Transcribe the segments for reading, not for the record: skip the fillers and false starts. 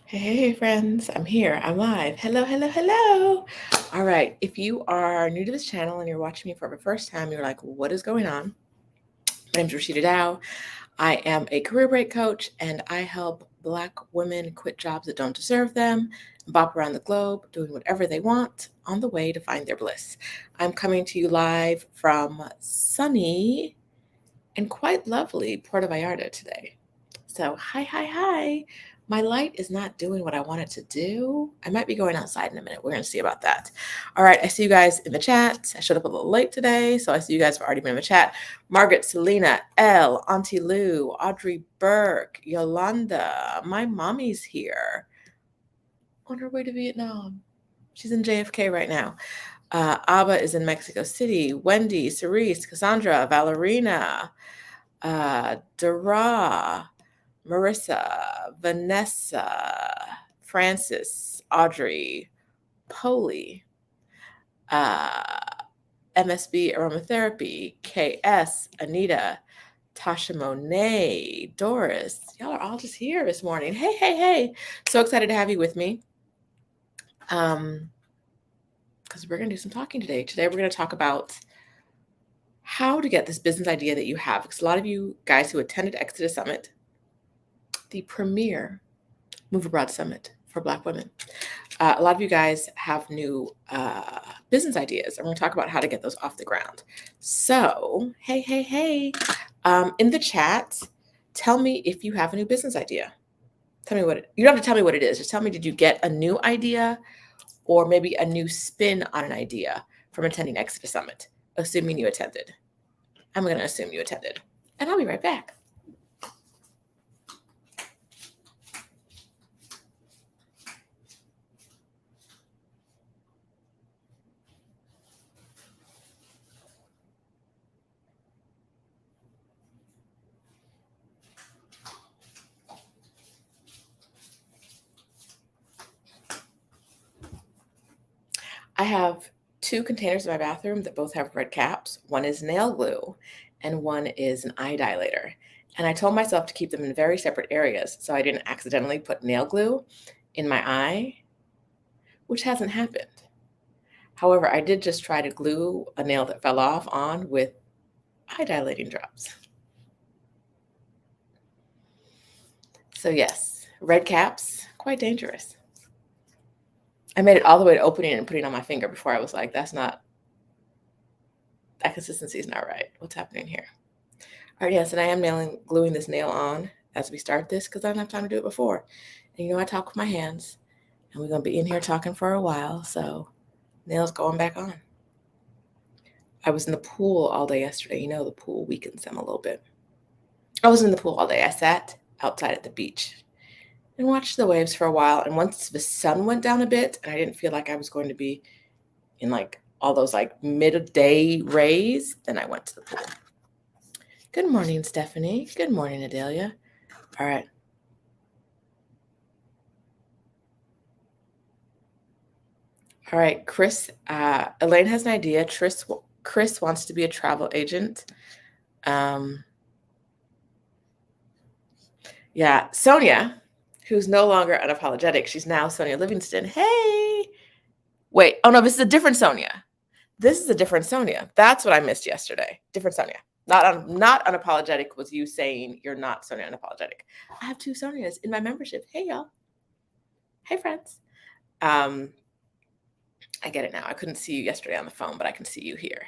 Hey, friends, I'm here. I'm live. Hello, hello, hello. All right. If you are new to this channel and you're watching me for the first time, you're like, what is going on? My name's Rashida Dow. I am a career break coach and I help Black women quit jobs that don't deserve them and bop around the globe doing whatever they want on the way to find their bliss. I'm coming to you live from sunny and quite lovely Puerto Vallarta today. So, hi, hi, hi. My light is not doing what I want it to do. I might be going outside in a minute. We're going to see about that. All right. I see you guys in the chat. I showed up a little late today, so I see you guys have already been in the chat. Margaret, Selena, Elle, Auntie Lou, Audrey Burke, Yolanda. My mommy's here on her way to Vietnam. She's in JFK right now. Abba is in Mexico City. Wendy, Cerise, Cassandra, Valerina, Dara, Marissa, Vanessa, Francis, Audrey, Polly, uh, MSB Aromatherapy, KS, Anita, Tasha Monet, Doris. Y'all are all just here this morning. Hey, hey, hey. So excited to have you with me. Because we're going to do some talking today. Today, we're going to talk about how to get this business idea that you have. Because a lot of you guys who attended ExodUS Summit, the premier Move Abroad Summit for Black women, a lot of you guys have new business ideas. I'm going to talk about how to get those off the ground. So, hey, hey, hey, in the chat, tell me if you have a new business idea. Tell me you don't have to tell me what it is. Just tell me, did you get a new idea or maybe a new spin on an idea from attending ExodUS Summit, assuming you attended? I'm going to assume you attended, and I'll be right back. I have two containers in my bathroom that both have red caps. One is nail glue and one is an eye dilator. And I told myself to keep them in very separate areas so I didn't accidentally put nail glue in my eye, which hasn't happened. However, I did just try to glue a nail that fell off on with eye dilating drops. So yes, red caps, quite dangerous. I made it all the way to opening it and putting it on my finger before I was like, that consistency is not right. What's happening here? All right, yes, and I am gluing this nail on as we start this because I don't have time to do it before. And I talk with my hands, and we're going to be in here talking for a while, so nails going back on. I was in the pool all day yesterday. The pool weakens them a little bit. I wasn't in the pool all day. I sat outside at the beach and watched the waves for a while. And once the sun went down a bit and I didn't feel like I was going to be in all those midday rays, then I went to the pool. Good morning, Stephanie. Good morning, Adelia. All right. All right, Chris. Elaine has an idea. Chris wants to be a travel agent. Yeah, Sonia, who's no longer unapologetic. She's now Sonia Livingston. Hey. Wait. Oh, no, this is a different Sonia. This is a different Sonia. That's what I missed yesterday. Different Sonia. Not unapologetic was you saying you're not Sonia unapologetic. I have two Sonias in my membership. Hey, y'all. Hey, friends. I get it now. I couldn't see you yesterday on the phone, but I can see you here.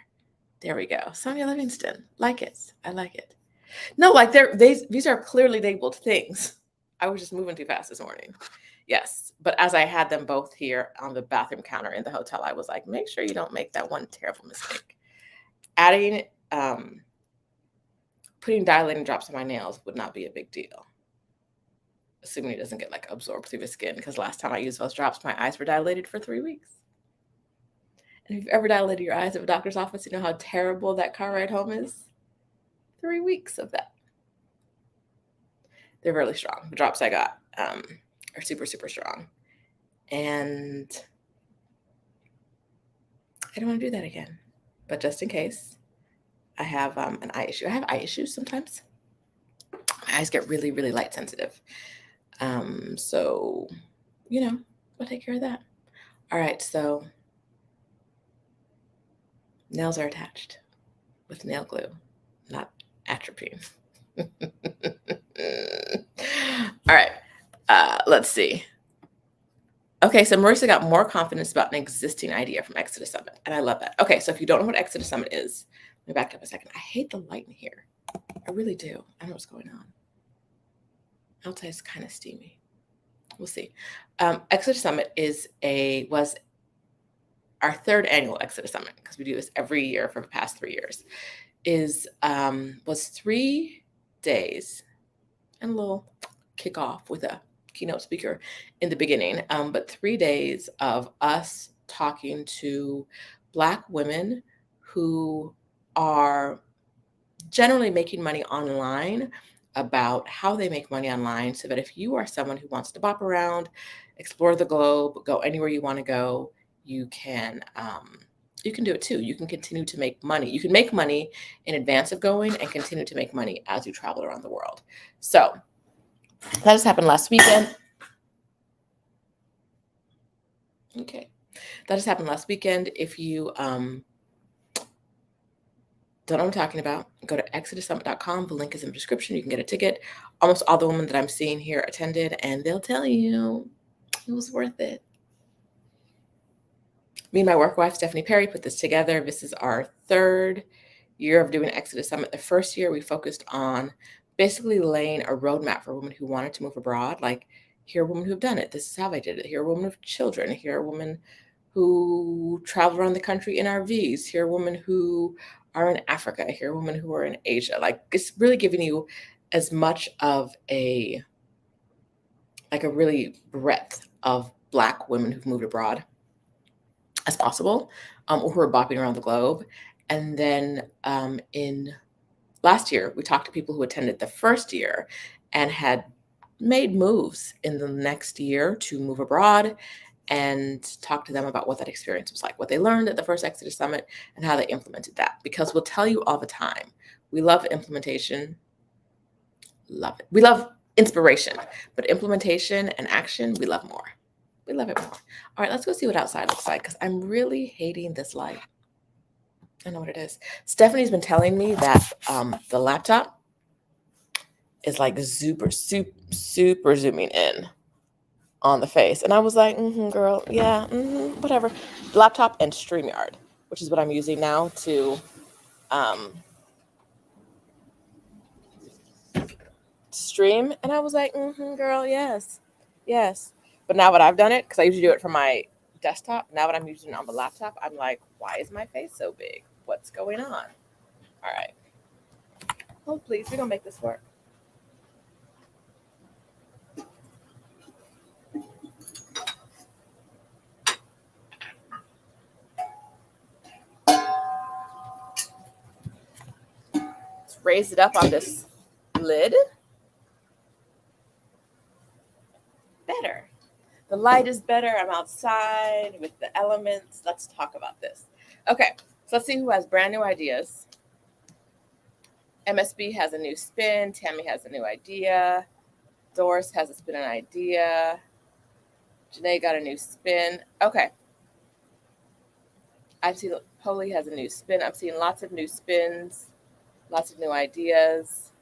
There we go. Sonia Livingston. Like it. I like it. No, these are clearly labeled things. I was just moving too fast this morning. Yes. But as I had them both here on the bathroom counter in the hotel, I was like, make sure you don't make that one terrible mistake. Adding, putting dilating drops on my nails would not be a big deal. Assuming it doesn't get absorbed through the skin, because last time I used those drops, my eyes were dilated for 3 weeks. And if you've ever dilated your eyes at a doctor's office, you know how terrible that car ride home is. 3 weeks of that. They're really strong. The drops I got are super, super strong. And I don't want to do that again. But just in case, I have an eye issue. I have eye issues sometimes. My eyes get really, really light sensitive. So we'll take care of that. All right, so nails are attached with nail glue, not atropine. All right, let's see. Okay, so Marissa got more confidence about an existing idea from Exodus Summit, and I love that. Okay, so if you don't know what Exodus Summit is, let me back up a second. I hate the light in here. I really do. I don't know what's going on. Outside is kind of steamy. We'll see. Exodus Summit was our third annual Exodus Summit, because we do this every year for the past 3 years. Was 3 days and a little kickoff with a keynote speaker in the beginning, but 3 days of us talking to Black women who are generally making money online, about how they make money online, so that if you are someone who wants to bop around, explore the globe, go anywhere you want to go, you can do it too. You can continue to make money. You can make money in advance of going and continue to make money as you travel around the world. So that just happened last weekend. Okay. That just happened last weekend. If you don't know what I'm talking about, go to ExodusSummit.com. The link is in the description. You can get a ticket. Almost all the women that I'm seeing here attended, and they'll tell you it was worth it. Me and my work wife, Stephanie Perry, put this together. This is our 3rd year of doing Exodus Summit. The first year we focused on basically laying a roadmap for women who wanted to move abroad. Like, here are women who have done it. This is how they did it. Here are women with children. Here are women who travel around the country in RVs. Here are women who are in Africa. Here are women who are in Asia. Like, it's really giving you as much of a really breadth of Black women who've moved abroad as possible, or who are bopping around the globe. And then in last year, we talked to people who attended the first year and had made moves in the next year to move abroad, and talk to them about what that experience was like, what they learned at the first Exodus Summit, and how they implemented that. Because we'll tell you all the time, we love implementation. Love it. We love inspiration, but implementation and action, we love more. We love it more. All right, let's go see what outside looks like, because I'm really hating this light. I know what it is. Stephanie's been telling me that the laptop is like super zooming in on the face. And I was like, girl, yeah, whatever. Laptop and StreamYard, which is what I'm using now to stream. And I was like, girl, yes. But now that I've done it, because I usually do it from my desktop, now that I'm using it on the laptop, I'm like, why is my face so big? What's going on? All right. Oh, please, we're going to make this work. Let's raise it up on this lid. Better. The light is better. I'm outside with the elements. Let's talk about this. Okay, so let's see who has brand new ideas. MSB has a new spin. Tammy has a new idea. Doris has a spin and idea. Janae got a new spin. Okay. I see Polly has a new spin. I'm seeing lots of new spins, lots of new ideas.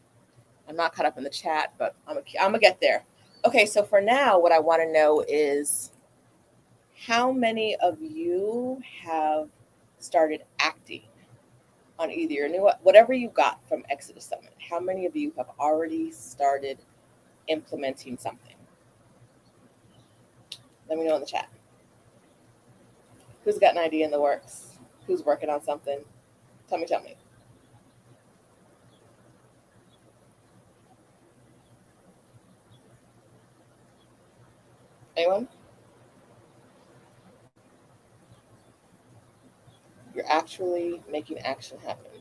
I'm not caught up in the chat, but I'm gonna get there. Okay, so for now, what I want to know is how many of you have started acting on either your new, whatever you got from Exodus Summit. How many of you have already started implementing something? Let me know in the chat. Who's got an idea in the works? Who's working on something? Tell me. Anyone? You're actually making action happen.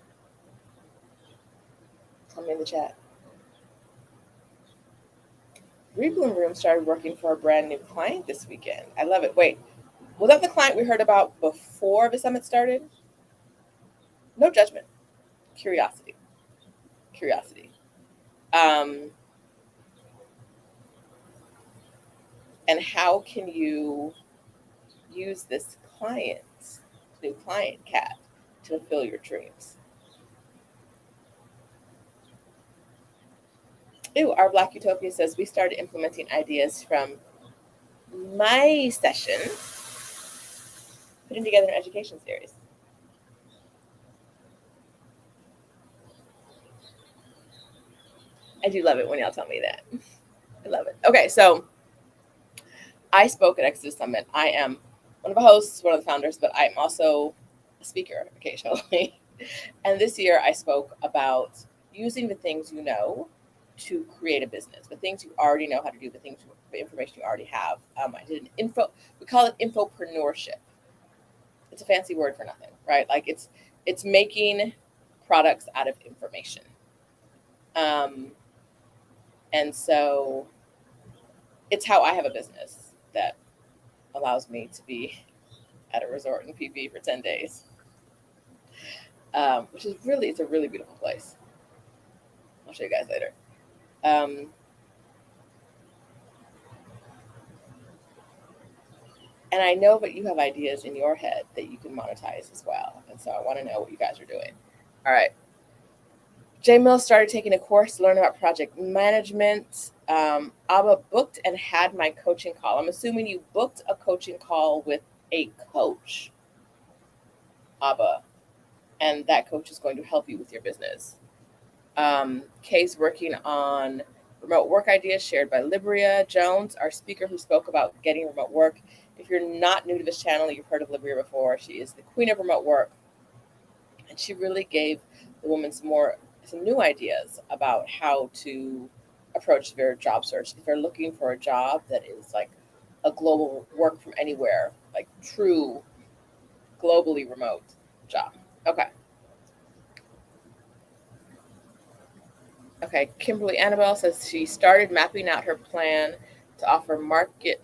Tell me in the chat. Rebloom Room started working for a brand new client this weekend. I love it. Wait, was that the client we heard about before the summit started? No judgment. Curiosity. And how can you use this new client, Kat, to fulfill your dreams? Ooh, our Black Utopia says we started implementing ideas from my session, putting together an education series. I do love it when y'all tell me that. I love it. Okay, so I spoke at ExodUS Summit. I am one of the hosts, one of the founders, but I'm also a speaker occasionally. And this year I spoke about using the things you know to create a business, the things you already know how to do, the information you already have. I did an we call it infopreneurship. It's a fancy word for nothing, right? Like it's making products out of information. Um, and so it's how I have a business that allows me to be at a resort in PV for 10 days, which is it's a really beautiful place. I'll show you guys later. And I know that you have ideas in your head that you can monetize as well. And so I want to know what you guys are doing. All right. J Mill started taking a course to learn about project management. Abba booked and had my coaching call. I'm assuming you booked a coaching call with a coach, Abba, and that coach is going to help you with your business. Kay's working on remote work ideas shared by Libria Jones, our speaker who spoke about getting remote work. If you're not new to this channel, you've heard of Libria before. She is the queen of remote work. And she really gave the women some new ideas about how to approach their job search. If they're looking for a job that is like a global work from anywhere, like true globally remote job. Okay. Okay, Kimberly Annabelle says she started mapping out her plan to offer market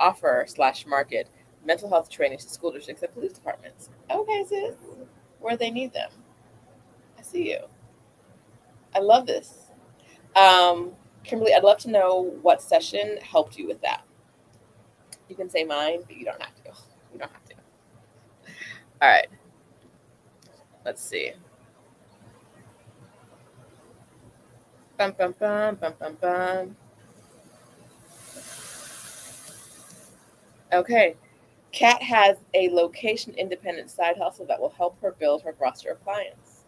mental health training to school districts and police departments. Okay, sis, where they need them. I see you. I love this. Kimberly, I'd love to know what session helped you with that. You can say mine, but you don't have to. You don't have to. All right. Let's see. Bum, bum, bum, bum, bum, bum. Okay. Kat has a location-independent side hustle that will help her build her roster of clients.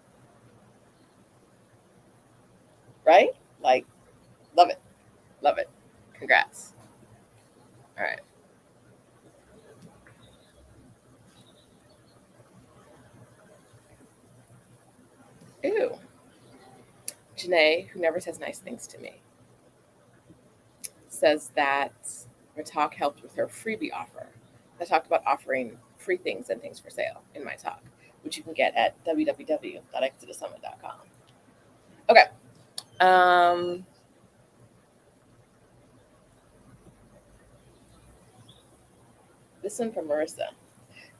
Right? Like, love it. Love it. Congrats. All right. Ew. Janae, who never says nice things to me, says that her talk helped with her freebie offer. I talked about offering free things and things for sale in my talk, which you can get at www.exodussummit.com. Okay. This one from Marissa.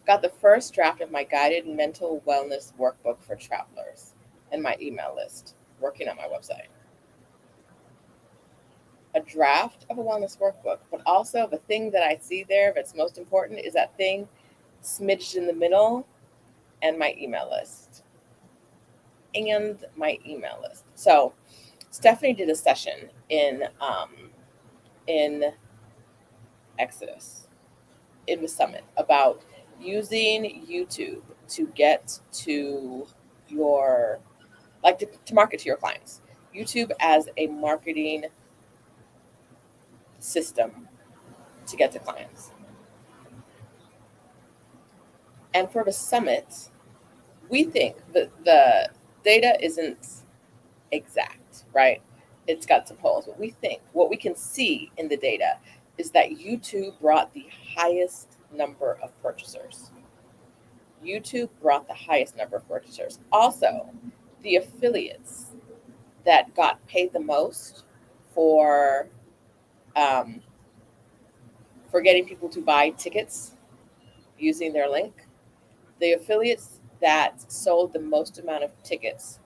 Got the first draft of my guided mental wellness workbook for travelers and my email list, working on my website. A draft of a wellness workbook, but also the thing that I see there that's most important is that thing smidged in the middle, and my email list. So Stephanie did a session in ExodUS, in the summit, about using YouTube to get to your, like to market to your clients. YouTube as a marketing system to get to clients. And for the summit, we think that the data isn't exact, right? It's got some holes. But we think what we can see in the data is that YouTube brought the highest number of purchasers. YouTube brought the highest number of purchasers. Also, the affiliates that got paid the most for getting people to buy tickets using their link, the affiliates that sold the most amount of tickets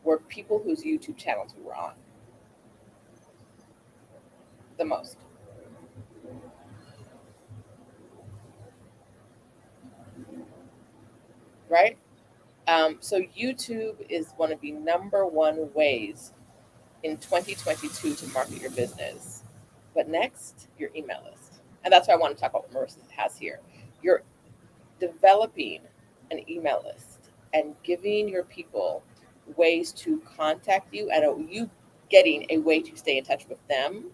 were people whose YouTube channels we were on. The most. right? So YouTube is one of the number one ways in 2022 to market your business. But next, your email list. And that's why I want to talk about what Marissa has here. You're developing an email list and giving your people ways to contact you and you getting a way to stay in touch with them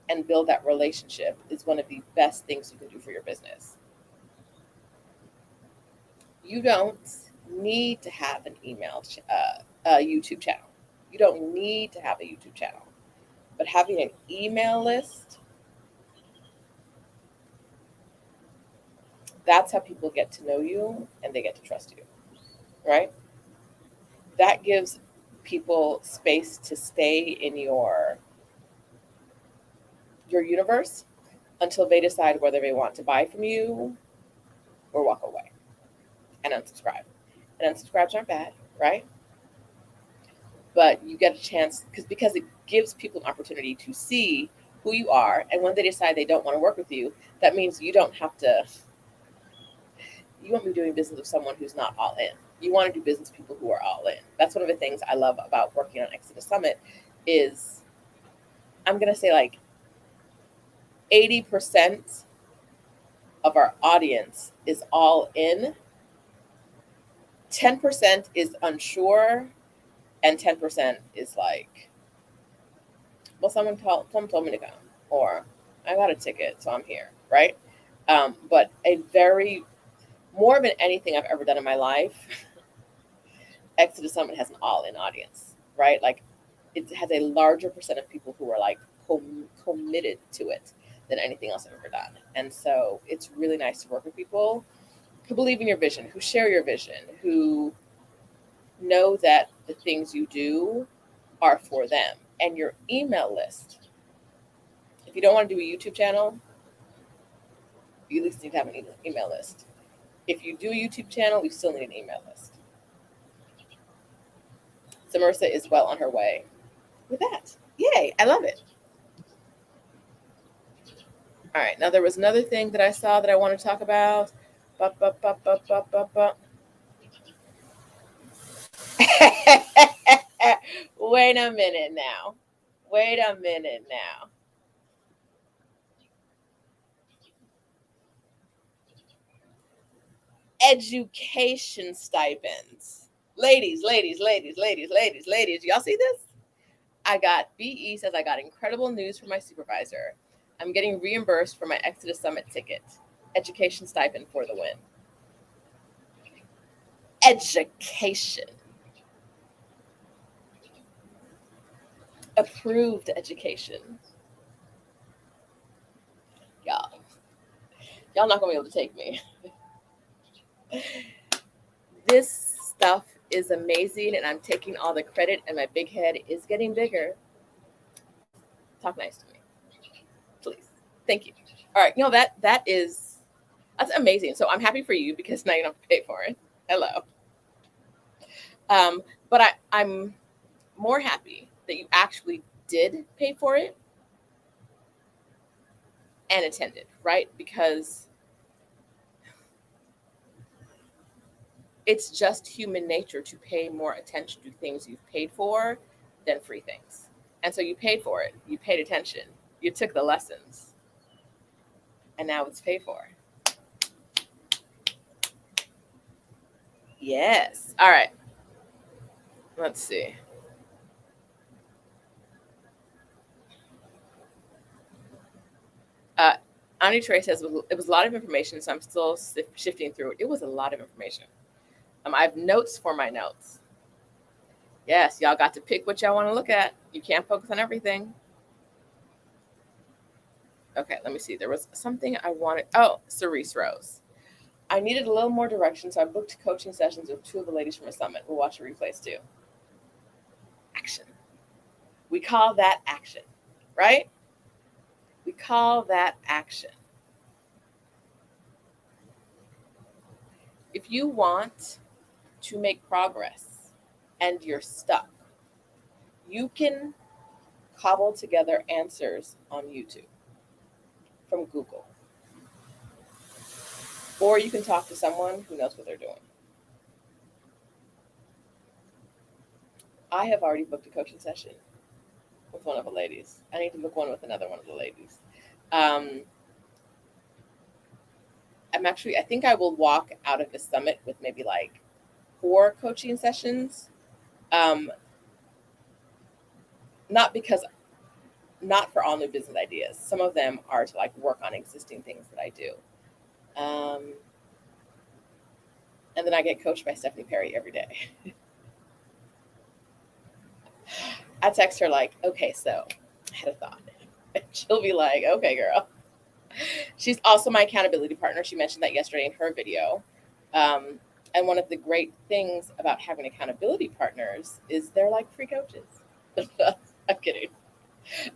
and build that relationship is one of the best things you can do for your business. You don't need to have an a YouTube channel. You don't need to have a YouTube channel, but having an email list, that's how people get to know you and they get to trust you, right? That gives people space to stay in your universe until they decide whether they want to buy from you or walk away and unsubscribe. And unsubscribes aren't bad, right? But you get a chance because it gives people an opportunity to see who you are, and when they decide they don't want to work with you, that means you don't have to. You won't be doing business with someone who's not all in. You want to do business with people who are all in. That's one of the things I love about working on ExodUS Summit is I'm going to say like 80% of our audience is all in, 10% is unsure, and 10% is like, well, someone told me to come, or I got a ticket, so I'm here, right? But more than anything I've ever done in my life, ExodUS Summit has an all-in audience, right? Like it has a larger percent of people who are like committed to it than anything else I've ever done. And so it's really nice to work with people who believe in your vision, who share your vision, who know that the things you do are for them. And your email list, if you don't want to do a YouTube channel, you at least need to have an email list. If you do a YouTube channel, you still need an email list. So Marissa is well on her way with that. Yay, I love it. All right, now there was another thing that I saw that I want to talk about. Wait a minute now. Wait a minute now. Education stipends. Ladies, ladies, ladies, ladies, ladies, ladies. Y'all see this? I got BE says I got incredible news from my supervisor. I'm getting reimbursed for my ExodUS Summit ticket. Education stipend for the win. Education. Approved education. Y'all not gonna be able to take me. This stuff is amazing and I'm taking all the credit and my big head is getting bigger. Talk nice to me. Please. Thank you. All right, that's amazing. So I'm happy for you because now you don't have to pay for it. Hello. But I'm more happy that you actually did pay for it and attended, right? Because it's just human nature to pay more attention to things you've paid for than free things. And so you paid for it. You paid attention. You took the lessons. And now it's paid for. Yes. All right. Let's see. Ani Trey says it was a lot of information, so I'm still shifting through it. It was a lot of information. I have notes for my notes. Yes, y'all got to pick what y'all want to look at. You can't focus on everything. Okay, let me see. There was something I wanted. Oh, Cerise Rose. I needed a little more direction, so I booked coaching sessions with two of the ladies from a summit. We'll watch the replays too. Action. We call that action, right? We call that action. If you want to make progress and you're stuck, you can cobble together answers on YouTube from Google. Or you can talk to someone who knows what they're doing. I have already booked a coaching session with one of the ladies. I need to book one with another one of the ladies. Um, I think I will walk out of the summit with maybe like 4 coaching sessions. Um, not because, not for all new business ideas. Some of them are to like work on existing things that I do. Um, and then I get coached by Stephanie Perry every day. I text her like, okay, so I had a thought. And she'll be like, okay, girl. She's also my accountability partner. She mentioned that yesterday in her video. Um, and one of the great things about having accountability partners is they're like free coaches. I'm kidding.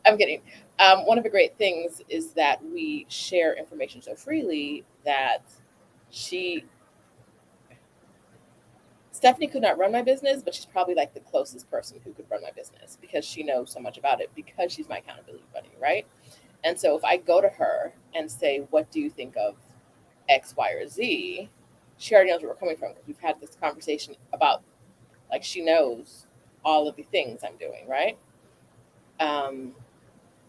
I'm kidding. One of the great things is that we share information so freely that she, Stephanie could not run my business, but she's probably like the closest person who could run my business because she knows so much about it because she's my accountability buddy, right? And so if I go to her and say, what do you think of X, Y, or Z? She already knows where we're coming from because we've had this conversation about, like, she knows all of the things I'm doing, right? Um,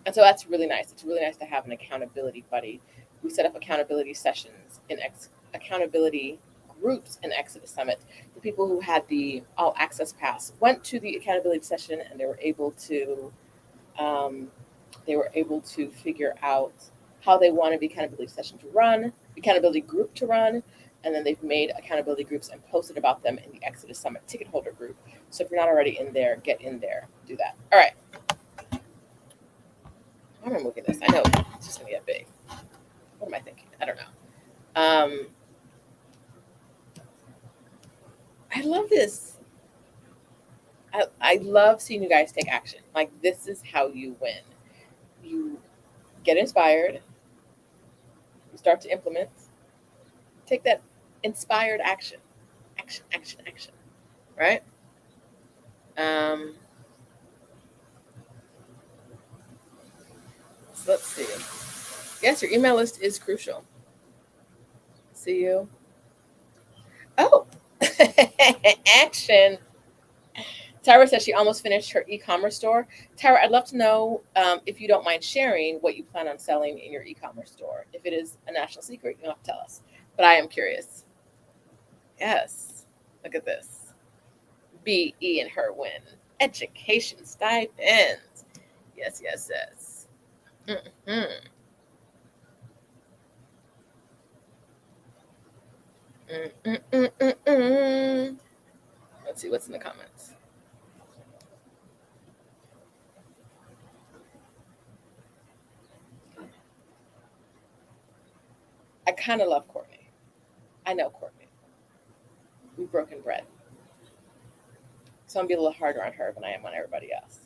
and so that's really nice. It's really nice to have an accountability buddy. We set up accountability sessions in accountability groups in Exodus Summit. The people who had the all access pass went to the accountability session and um, they were able to figure out how they wanted the accountability session to run, accountability group to run, and then they've made accountability groups and posted about them in the Exodus Summit ticket holder group. So if you're not already in there, get in there, do that. All right. I'm removing this. I know it's just gonna get big. What am I thinking? I don't know. Um, I love this. I love seeing you guys take action. Like, this is how you win. You get inspired, you start to implement, take that inspired action. Action, action, action. Right? Um, so let's see. Yes, your email list is crucial. See you. Oh, action. Tyra says she almost finished her e-commerce store. Tyra, I'd love to know if you don't mind sharing what you plan on selling in your e-commerce store. If it is a national secret, you don't have to tell us. But I am curious. Yes. Look at this. BE and her win. Education stipends. Yes, yes, yes. Mm-hmm. Mm-mm-mm-mm-mm. Let's see what's in the comments. I kind of love Courtney. I know Courtney. We've broken bread. So I'm going to be a little harder on her than I am on everybody else.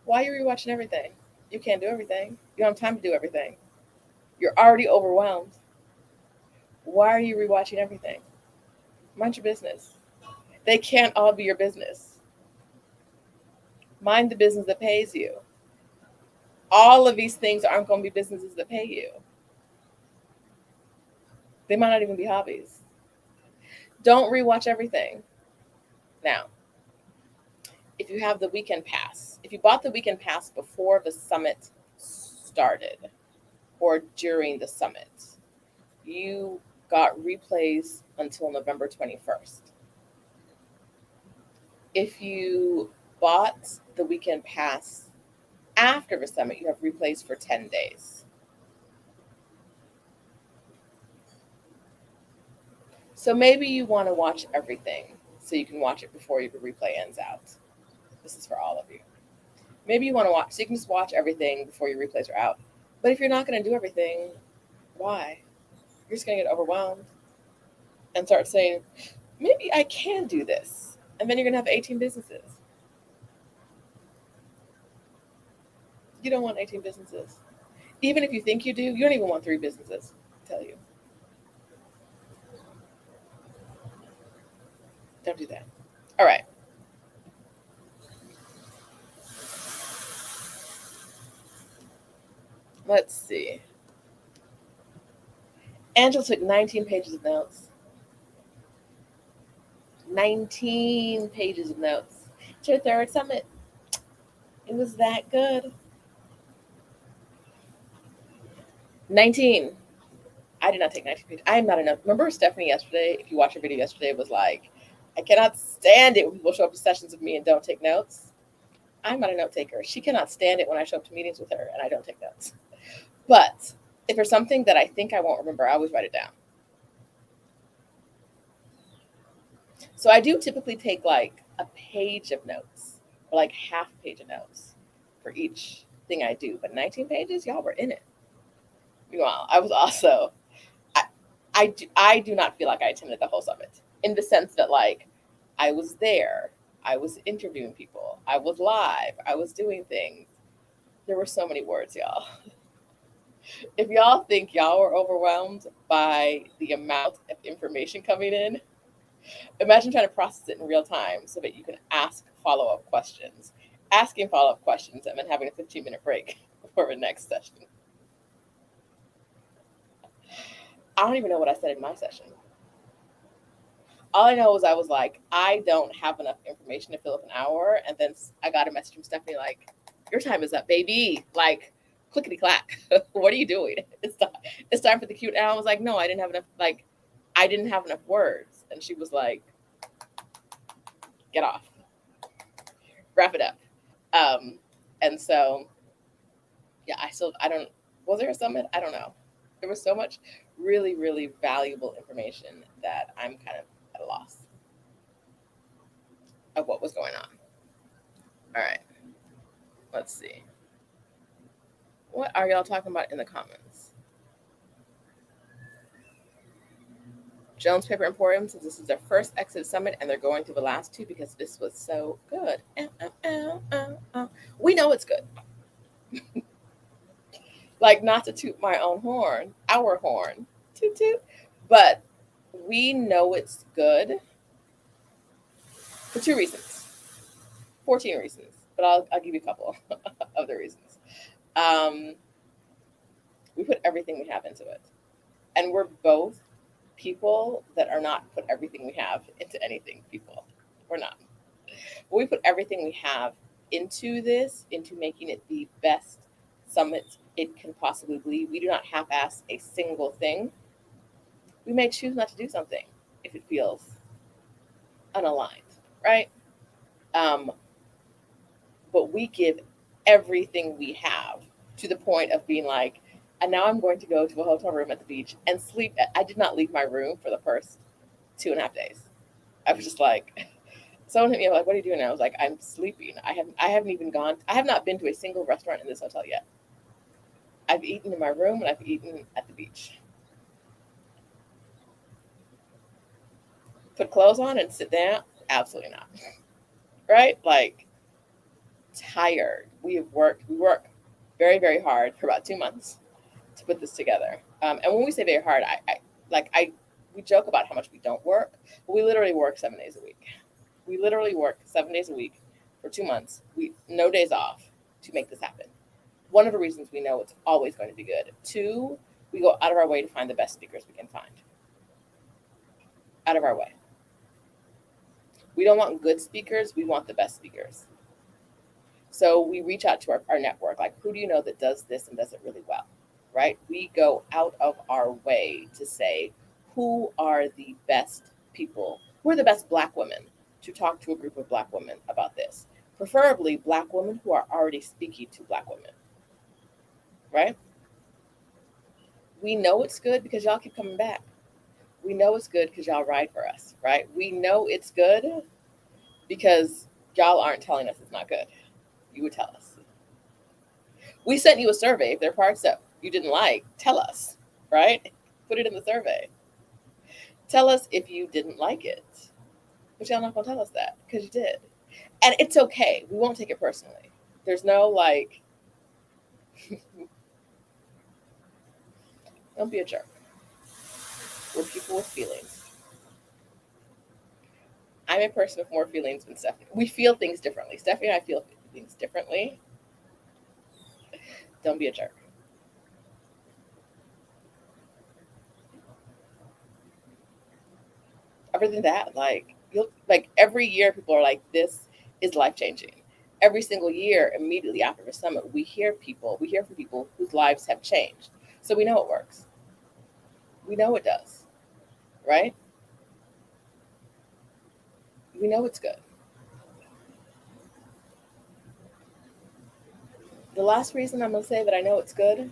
Why are you rewatching everything? You can't do everything. You don't have time to do everything. You're already overwhelmed. Why are you rewatching everything? Mind your business. They can't all be your business. Mind the business that pays you. All of these things aren't going to be businesses that pay you. They might not even be hobbies. Don't rewatch everything. Now, if you have the weekend pass, if you bought the weekend pass before the summit started or during the summit, you got replays until November 21st. If you bought the weekend pass after the summit, you have replays for 10 days. So maybe you want to watch everything so you can watch it before the replay ends out. This is for all of you. Maybe you want to watch, so you can just watch everything before your replays are out. But if you're not going to do everything, why? You're just going to get overwhelmed and start saying, maybe I can do this. And then you're going to have 18 businesses. You don't want 18 businesses. Even if you think you do, you don't even want 3 businesses, I tell you. Don't do that. All right. Let's see. Angela took 19 pages of notes. 19 pages of notes. It's your third summit. It was that good. 19. I did not take 19 pages. I am not enough. Remember Stephanie yesterday, if you watch her video yesterday, was like, I cannot stand it when people show up to sessions with me and don't take notes. I'm not a note taker. She cannot stand it when I show up to meetings with her and I don't take notes. But if there's something that I think I won't remember, I always write it down. So I do typically take like a page of notes or like half a page of notes for each thing I do. But 19 pages, y'all were in it. Meanwhile, I was also, I do not feel like I attended the whole summit in the sense that like I was there, I was interviewing people, I was live, I was doing things. There were so many words, y'all. If y'all think y'all were overwhelmed by the amount of information coming in, imagine trying to process it in real time so that you can ask follow-up questions. Asking follow-up questions and then having a 15-minute break for the next session. I don't even know what I said in my session. All I know is I was like, I don't have enough information to fill up an hour. And then I got a message from Stephanie like, your time is up, baby. Like, clickety clack. What are you doing? It's time for the cute. And I was like, no, I didn't have enough. Like, I didn't have enough words. And she was like, get off, wrap it up. And so, yeah, I don't, was there a summit? I don't know. There was so much really, really valuable information that I'm kind of at a loss of what was going on. All right, let's see. What are y'all talking about in the comments? Jones Paper Emporium says this is their first Exit Summit and they're going through the last two because this was so good. We know it's good. Like, not to toot my own horn, our horn, toot toot, but we know it's good for 2 reasons, 14 reasons, but I'll give you a couple of the reasons. We put everything we have into it, and we're both people that are not put everything we have into anything. People, we're not. But we put everything we have into this, into making it the best summit it can possibly be. We do not half-ass a single thing. We may choose not to do something if it feels unaligned, right? But we give everything we have to the point of being like, and now I'm going to go to a hotel room at the beach and sleep. I did not leave my room for the first 2.5 days. I was just like, someone hit me up like, what are you doing? And I was like, I'm sleeping. I haven't even gone. I have not been to a single restaurant in this hotel yet. I've eaten in my room and I've eaten at the beach. Put clothes on and sit down? Absolutely not. Right? Like, tired. We work very, very hard for about 2 months to put this together. And when we say very hard, we joke about how much we don't work, but we literally work 7 days a week. We literally work 7 days a week for 2 months. No days off to make this happen. One of the reasons we know it's always going to be good. 2, we go out of our way to find the best speakers we can find. Out of our way. We don't want good speakers. We want the best speakers. So we reach out to our network. Like, who do you know that does this and does it really well? Right? We go out of our way to say, who are the best people? Who are the best Black women to talk to a group of Black women about this? Preferably Black women who are already speaking to Black women. Right? We know it's good because y'all keep coming back. We know it's good because y'all ride for us, right? We know it's good because y'all aren't telling us it's not good. You would tell us. We sent you a survey. If there are parts that you didn't like, tell us, right? Put it in the survey. Tell us if you didn't like it. But y'all not going to tell us that because you did. And it's okay. We won't take it personally. There's no like, don't be a jerk. We're people with feelings. I'm a person with more feelings than Stephanie. We feel things differently. Stephanie and I feel things differently. Don't be a jerk. Other than that, like every year people are like, this is life-changing. Every single year, immediately after the summit, we hear from people whose lives have changed. So we know it works. We know it does, right? We know it's good. The last reason I'm going to say that I know it's good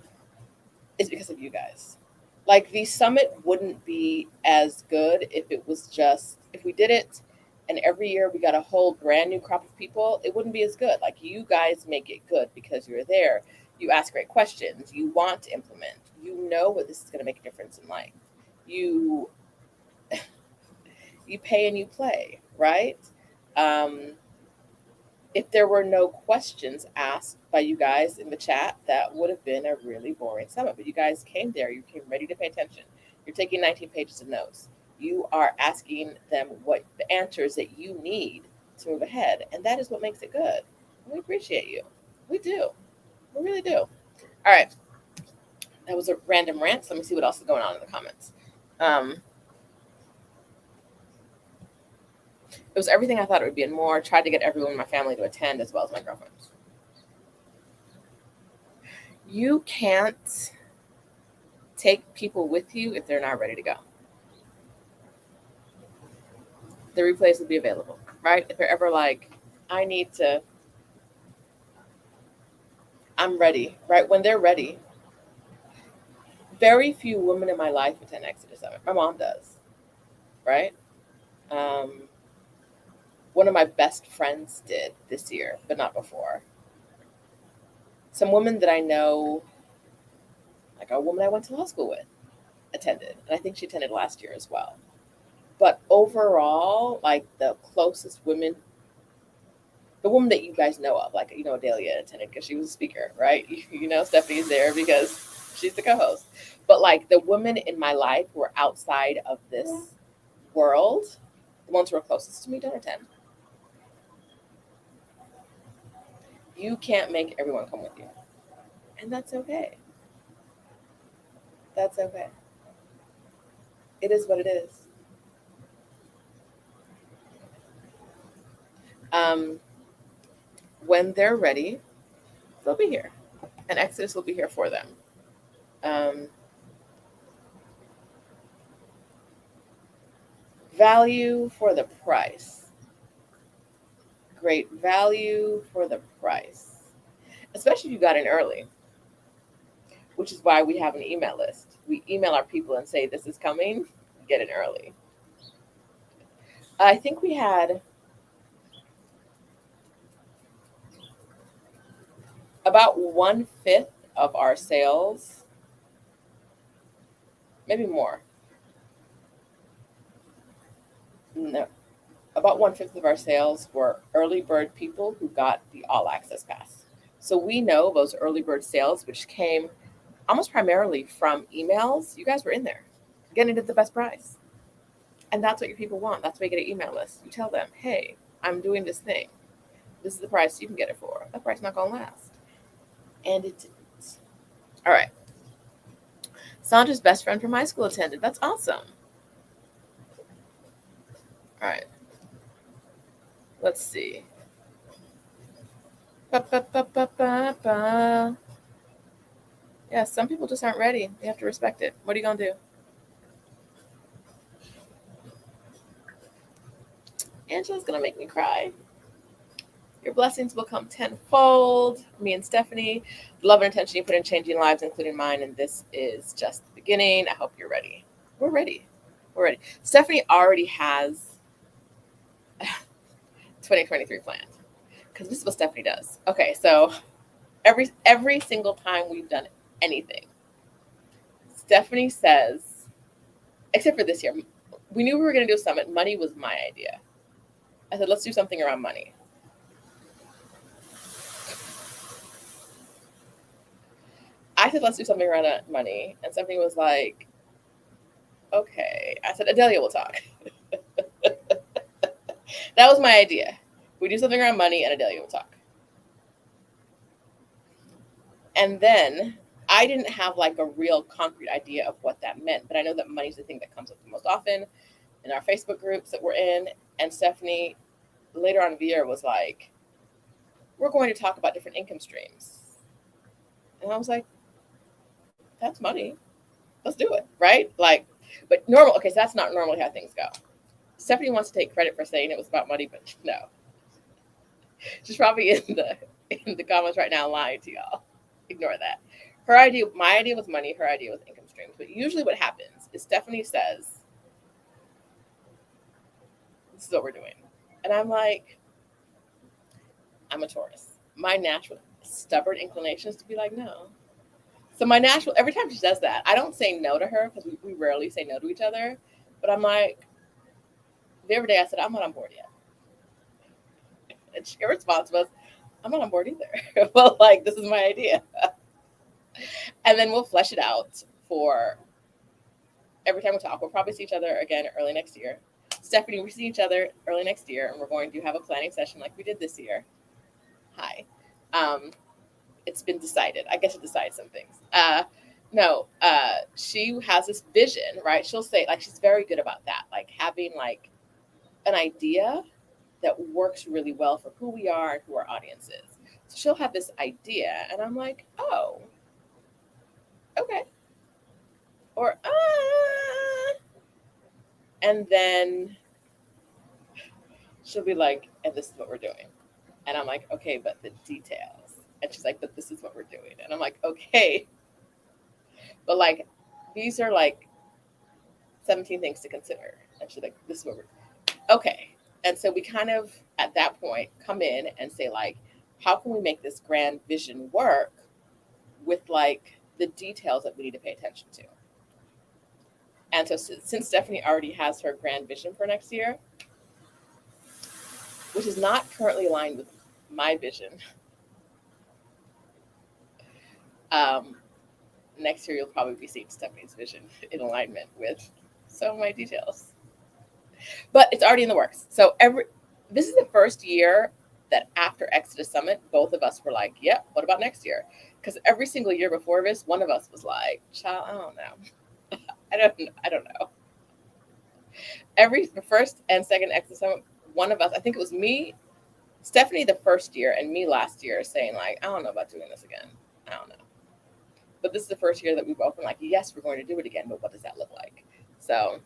is because of you guys. Like, the summit wouldn't be as good if we did it and every year we got a whole brand new crop of people. It wouldn't be as good. Like, you guys make it good because you're there. You ask great questions. You want to implement. You know what this is going to make a difference in life. You you pay and you play, right? Um, if there were no questions asked by you guys in the chat, that would have been a really boring summit. But you guys came there, you came ready to pay attention. You're taking 19 pages of notes. You are asking them what the answers that you need to move ahead. And that is what makes it good. We appreciate you. We do. We really do. All right. That was a random rant. So let me see what else is going on in the comments. It was everything I thought it would be and more. Tried to get everyone in my family to attend as well as my girlfriends. You can't take people with you if they're not ready to go. The replays will be available, right? If you're ever like, I'm ready, right? When they're ready. Very few women in my life attend ExodUS Summit. My mom does, right? One of my best friends did this year, but not before. Some women that I know, like a woman I went to law school with, attended. And I think she attended last year as well. But overall, like the closest women, the woman that you guys know of, like, Adelia attended because she was a speaker, right? Stephanie's there because she's the co-host. But like the women in my life who are outside of this world, the ones who are closest to me don't attend. You can't make everyone come with you. And that's okay. That's okay. It is what it is. When they're ready, they'll be here. And ExodUS will be here for them. Value for the price. Great value for the price. Especially if you got in early, which is why we have an email list. We email our people and say, this is coming, get in early. I think we had about 1/5 of our sales, maybe more. No, about 1/5 of our sales were early bird people who got the all access pass. So we know those early bird sales, which came almost primarily from emails. You guys were in there getting it at the best price. And that's what your people want. That's why you get an email list. You tell them, hey, I'm doing this thing. This is the price you can get it for. That price not going to last. And it didn't. All right. Sandra's best friend from high school attended. That's awesome. All right. Let's see. Yeah, some people just aren't ready. You have to respect it. What are you going to do? Angela's going to make me cry. Your blessings will come tenfold. Me and Stephanie, the love and attention you put in changing lives, including mine, and this is just the beginning. I hope you're ready. We're ready. We're ready. Stephanie already has 2023 planned because this is what Stephanie does. Okay, so every single time we've done anything, Stephanie says, except for this year, we knew we were going to do a summit. Money was my idea. I said, let's do something around money. I said, let's do something around money. And Stephanie was like, okay. I said, Adelia will talk. That was my idea. We do something around money and Adelia will talk. And then I didn't have like a real concrete idea of what that meant, but I know that money is the thing that comes up the most often in our Facebook groups that we're in. And Stephanie later on in the year was like, we're going to talk about different income streams. And I was like, that's money. Let's do it. Right? Like, but normal, okay, so that's not normally how things go. Stephanie wants to take credit for saying it was about money, but no. She's probably in the comments right now lying to y'all. Ignore that. Her idea, my idea was money, her idea was income streams. But usually what happens is Stephanie says, this is what we're doing. And I'm like, I'm a Taurus. My natural stubborn inclination is to be like, no. So my natural, every time she does that, I don't say no to her because we rarely say no to each other. But I'm like, the other day I said, I'm not on board yet. And her response was, I'm not on board either. Well, like, this is my idea. And then we'll flesh it out for every time we talk. We'll probably see each other again early next year. Stephanie, we see each other early next year, and we're going to have a planning session like we did this year. Hi. It's been decided. I get to decide some things. She has this vision, right? She'll say, like, she's very good about that, like having like an idea that works really well for who we are and who our audience is. So she'll have this idea, and I'm like, oh, okay. Or, and then she'll be like, and this is what we're doing. And I'm like, okay, but the details. And she's like, but this is what we're doing. And I'm like, okay. But like, these are like 17 things to consider. And she's like, this is what we're, okay. And so we kind of, at that point, come in and say, like, how can we make this grand vision work with like the details that we need to pay attention to? And so since Stephanie already has her grand vision for next year, which is not currently aligned with my vision, next year you'll probably be seeing Stephanie's vision in alignment with some of my details. But it's already in the works. So this is the first year that after Exodus Summit, both of us were like, yep, what about next year? Because every single year before this, one of us was like, child, I don't know. I don't know. The first and second Exodus Summit, one of us, I think it was me, Stephanie the first year, and me last year, saying like, I don't know about doing this again. I don't know. But this is the first year that we've both been like, yes, we're going to do it again, but what does that look like? So,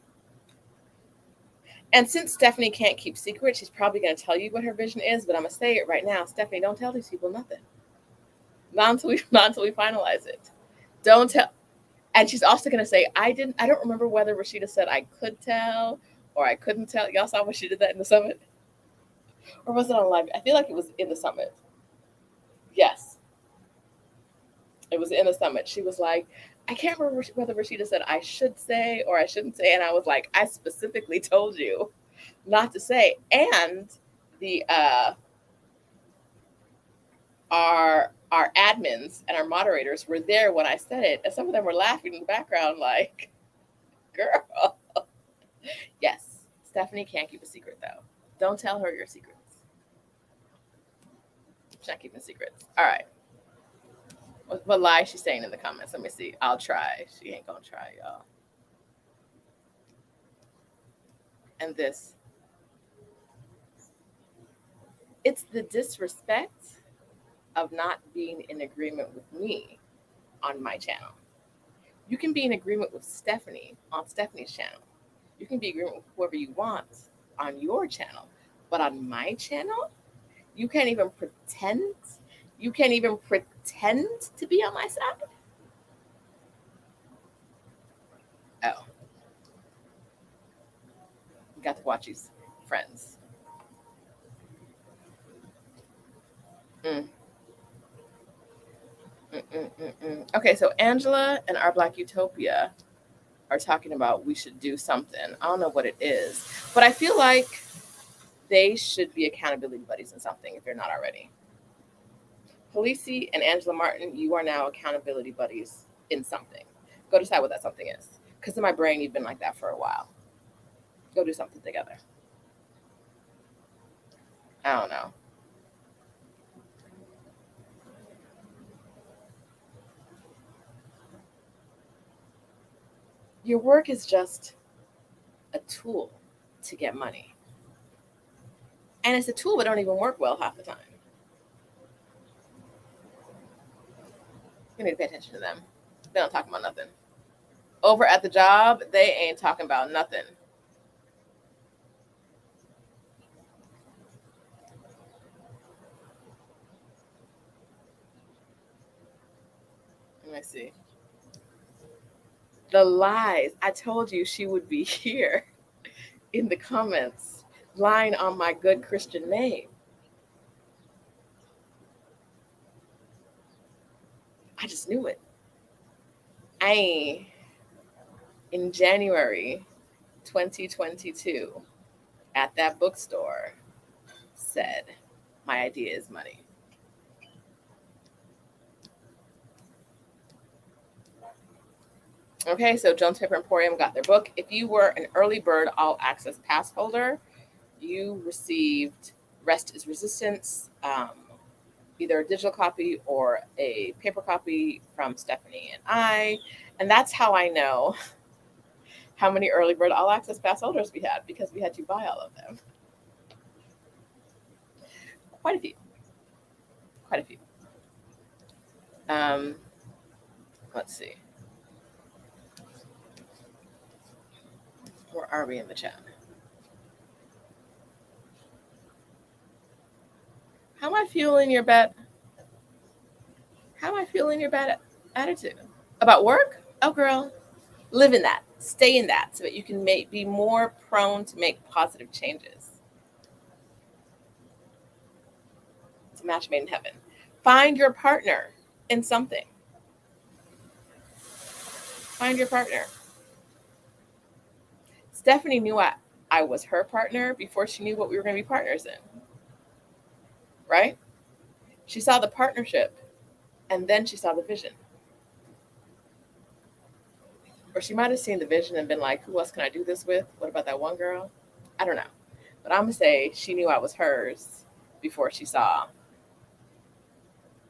and since Stephanie can't keep secrets, she's probably going to tell you what her vision is, but I'm going to say it right now. Stephanie, don't tell these people nothing. Not until we finalize it. Don't tell. And she's also going to say, I don't remember whether Rashida said I could tell or I couldn't tell. Y'all saw when she did that in the summit? Or was it on live? I feel like it was in the summit. Yes. It was in the summit. She was like, I can't remember whether Rashida said I should say or I shouldn't say. And I was like, I specifically told you not to say. And the our admins and our moderators were there when I said it. And some of them were laughing in the background like, girl. Yes, Stephanie can't keep a secret, though. Don't tell her your secrets. She's not keeping secrets. All right. What lie is she saying in the comments? Let me see. I'll try. She ain't going to try, y'all. And this. It's the disrespect of not being in agreement with me on my channel. You can be in agreement with Stephanie on Stephanie's channel. You can be in agreement with whoever you want on your channel. But on my channel, you can't even pretend. You can't even pretend to be on my side. Oh. You got to watch these friends. Okay, so Angela and Our Black Utopia are talking about we should do something. I don't know what it is, but I feel like they should be accountability buddies in something if they're not already. Halisi and Angela Martin, you are now accountability buddies in something. Go decide what that something is. Because in my brain, you've been like that for a while. Go do something together. I don't know. Your work is just a tool to get money. And it's a tool that don't even work well half the time. You need to pay attention to them. They don't talk about nothing. Over at the job, they ain't talking about nothing. Let me see. The lies. I told you she would be here in the comments, lying on my good Christian name. I just knew it. In January 2022, at that bookstore, said, my idea is money. Okay, so Jones Paper Emporium got their book. If you were an early bird all access pass holder, you received Rest is Resistance, either a digital copy or a paper copy from Stephanie and I. And that's how I know how many early bird all access pass holders we had, because we had to buy all of them. Quite a few. Quite a few. Let's see. Where are we in the chat? How am I fueling your bad? How am I fueling your bad attitude about work? Oh, girl, live in that. Stay in that so that you can be more prone to make positive changes. It's a match made in heaven. Find your partner in something. Find your partner. Stephanie knew I was her partner before she knew what we were going to be partners in. Right? She saw the partnership and then she saw the vision. Or she might have seen the vision and been like, who else can I do this with? What about that one girl? I don't know. But I'm going to say she knew I was hers before she saw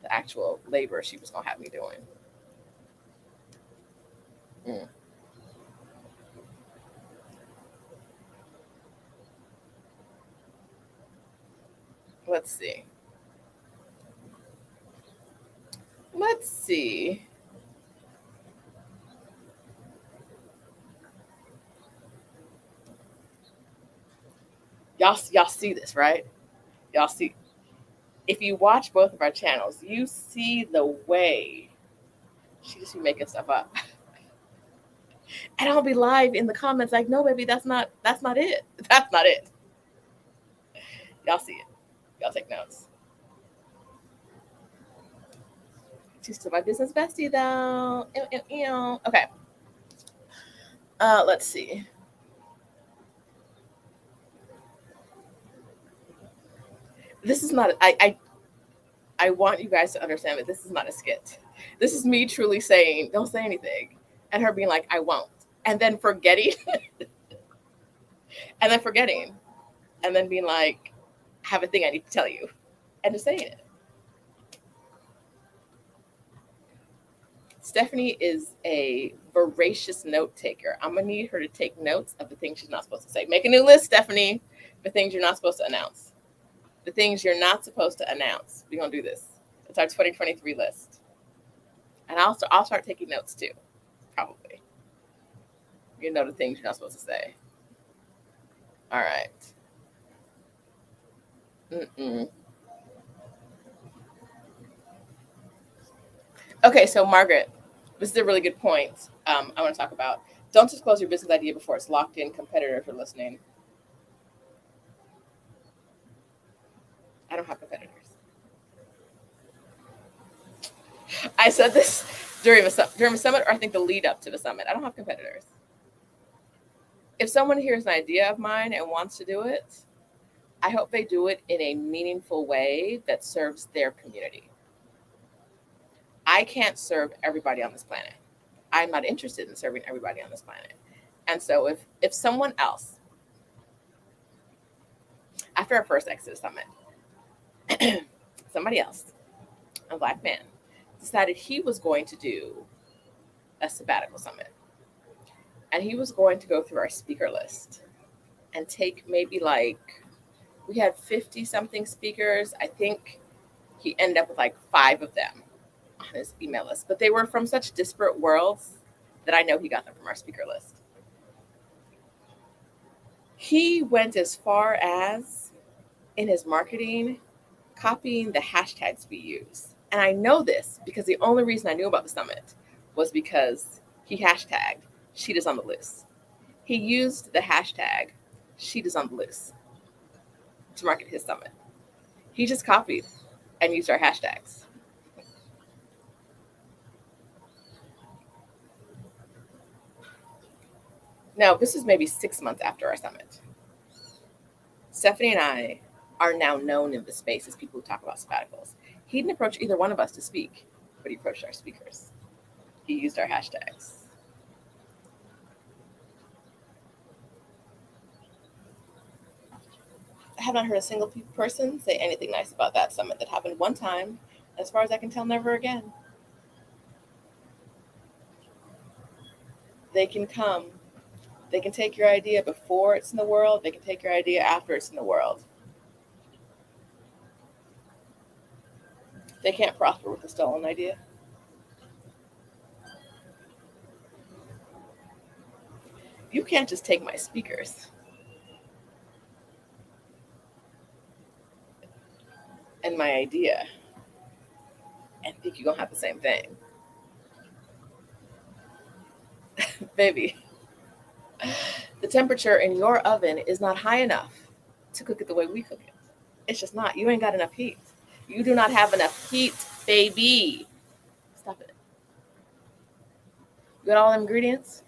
the actual labor she was going to have me doing. Let's see. Y'all see this, right? Y'all see. If you watch both of our channels, you see the way she just be making stuff up. And I'll be live in the comments like, no, baby, that's not it. That's not it. Y'all see it. Y'all take notes. She's still my business bestie, though. Okay. Let's see. This is not. I want you guys to understand that this is not a skit. This is me truly saying, "Don't say anything," and her being like, "I won't," and then forgetting, and then being like, "I have a thing I need to tell you," and just saying it. Stephanie is a voracious note taker. I'm gonna need her to take notes of the things she's not supposed to say. Make a new list, Stephanie, for things you're not supposed to announce. The things you're not supposed to announce. We're gonna do this. It's our 2023 list, and I'll start taking notes too, probably. You know the things you're not supposed to say. All right. Okay, so Margaret, this is a really good point. I want to talk about. Don't disclose your business idea before it's locked in. Competitors are listening. I don't have competitors. I said this during the summit, or I think the lead up to the summit. I don't have competitors. If someone hears an idea of mine and wants to do it, I hope they do it in a meaningful way that serves their community. I can't serve everybody on this planet. I'm not interested in serving everybody on this planet. And so if someone else, after our first ExodUS summit, somebody else, a Black man, decided he was going to do a sabbatical summit. And he was going to go through our speaker list and take maybe like, We had 50 something speakers. I think he ended up with like 5 of them on his email list, but they were from such disparate worlds that I know he got them from our speaker list. He went as far as, in his marketing, copying the hashtags we use. And I know this because the only reason I knew about the summit was because he hashtagged Sheet is on the Loose. He used the hashtag Sheet is on the Loose to market his summit. He just copied and used our hashtags. Now, this is maybe 6 months after our summit. Stephanie and I are now known in the space as people who talk about sabbaticals. He didn't approach either one of us to speak, but he approached our speakers. He used our hashtags. I have not heard a single person say anything nice about that summit that happened one time. As far as I can tell, never again. They can come. They can take your idea before it's in the world. They can take your idea after it's in the world. They can't prosper with a stolen idea. You can't just take my speakers and my idea and think you're going to have the same thing. Baby, the temperature in your oven is not high enough to cook it the way we cook it. It's just not. You ain't got enough heat. You do not have enough heat, baby. Stop it. You got all the ingredients?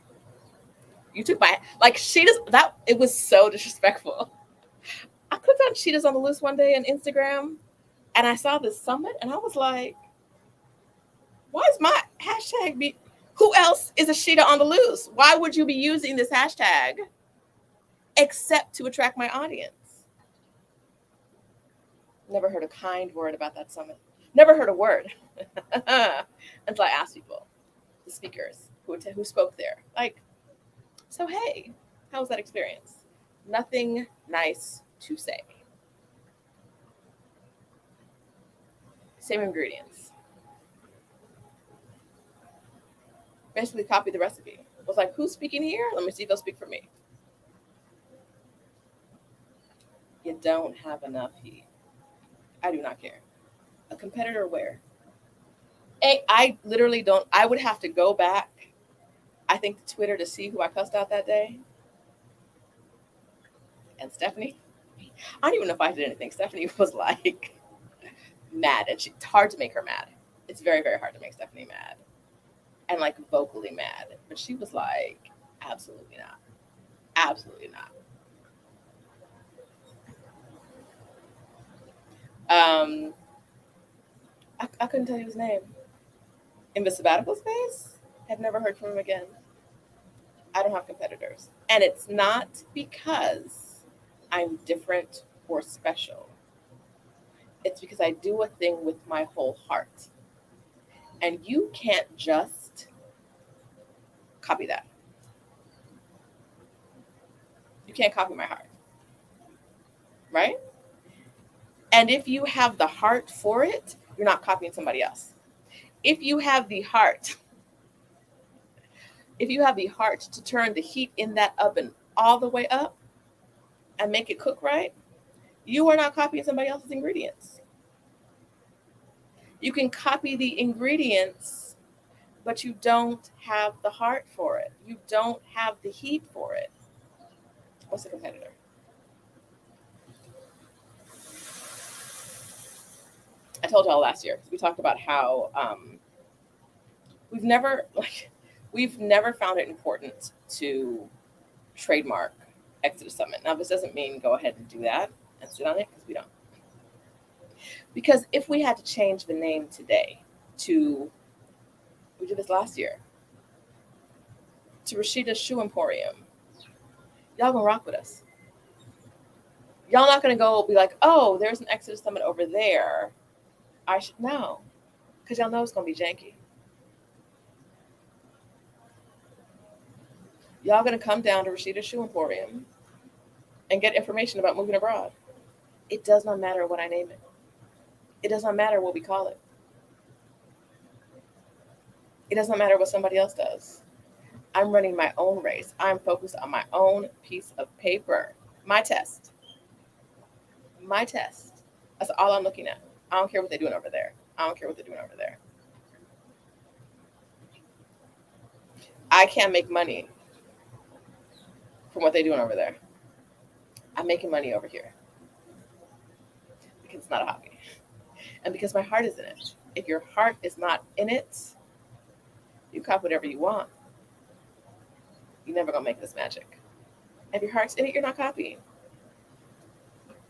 You took my, like, Sheeta's, that, it was so disrespectful. I clicked on Sheeta's on the Loose one day on Instagram, and I saw this summit, and I was like, why is my hashtag be, who else is a Sheeta on the Loose? Why would you be using this hashtag except to attract my audience? Never heard a kind word about that summit. Never heard a word until I asked people, the speakers who spoke there. Like, so hey, how was that experience? Nothing nice to say. Same ingredients. Basically copied the recipe. Was like, who's speaking here? Let me see if they'll speak for me. You don't have enough heat. I do not care. A competitor where? I literally don't. I would have to go back, I think, to Twitter to see who I cussed out that day. And Stephanie, I don't even know if I did anything. Stephanie was like mad, and it's hard to make her mad. It's very, very hard to make Stephanie mad, and like vocally mad. But she was like, absolutely not, absolutely not. I couldn't tell you his name. In the sabbatical space, have never heard from him again. I don't have competitors. And it's not because I'm different or special. It's because I do a thing with my whole heart. And you can't just copy that. You can't copy my heart. Right? And if you have the heart for it, you're not copying somebody else. If you have the heart to turn the heat in that oven all the way up and make it cook right, you are not copying somebody else's ingredients. You can copy the ingredients, but you don't have the heart for it. You don't have the heat for it. What's a competitor? I told y'all last year, we talked about how we've never found it important to trademark ExodUS Summit. Now, this doesn't mean go ahead and do that and sit on it, because we don't. Because if we had to change the name today to, we did this last year, to Rashida's Shoe Emporium, y'all gonna rock with us. Y'all not gonna go be like, oh, there's an ExodUS Summit over there. I should know, because y'all know it's gonna be janky. Y'all gonna come down to Rashida's Shoe Emporium and get information about moving abroad. It does not matter what I name it. It does not matter what we call it. It does not matter what somebody else does. I'm running my own race. I'm focused on my own piece of paper. My test. My test. That's all I'm looking at. I don't care what they're doing over there. I don't care what they're doing over there. I can't make money from what they're doing over there. I'm making money over here because it's not a hobby and because my heart is in it. If your heart is not in it, you cop whatever you want. You're never going to make this magic. If your heart's in it, you're not copying.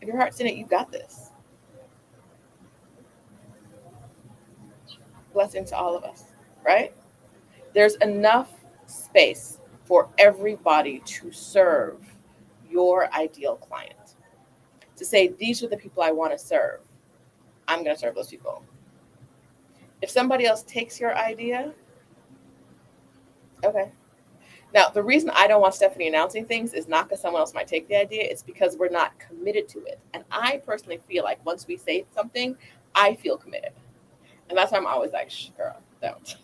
If your heart's in it, you got this. Blessing to all of us, right? There's enough space for everybody to serve your ideal client. To say, these are the people I want to serve. I'm going to serve those people. If somebody else takes your idea, okay. Now, the reason I don't want Stephanie announcing things is not because someone else might take the idea. It's because we're not committed to it. And I personally feel like once we say something, I feel committed. And that's why I'm always like, shh, girl, don't.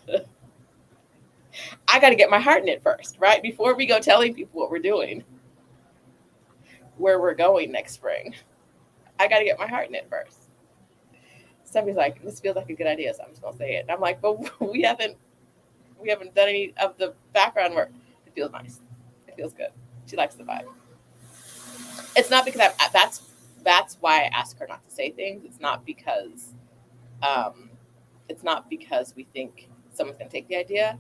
I got to get my heart in it first, right? Before we go telling people what we're doing, where we're going next spring. I got to get my heart in it first. Somebody's like, this feels like a good idea, so I'm just going to say it. And I'm like, but we haven't done any of the background work. It feels nice. It feels good. She likes the vibe. It's not because that's why I ask her not to say things. It's not because we think someone's going to take the idea.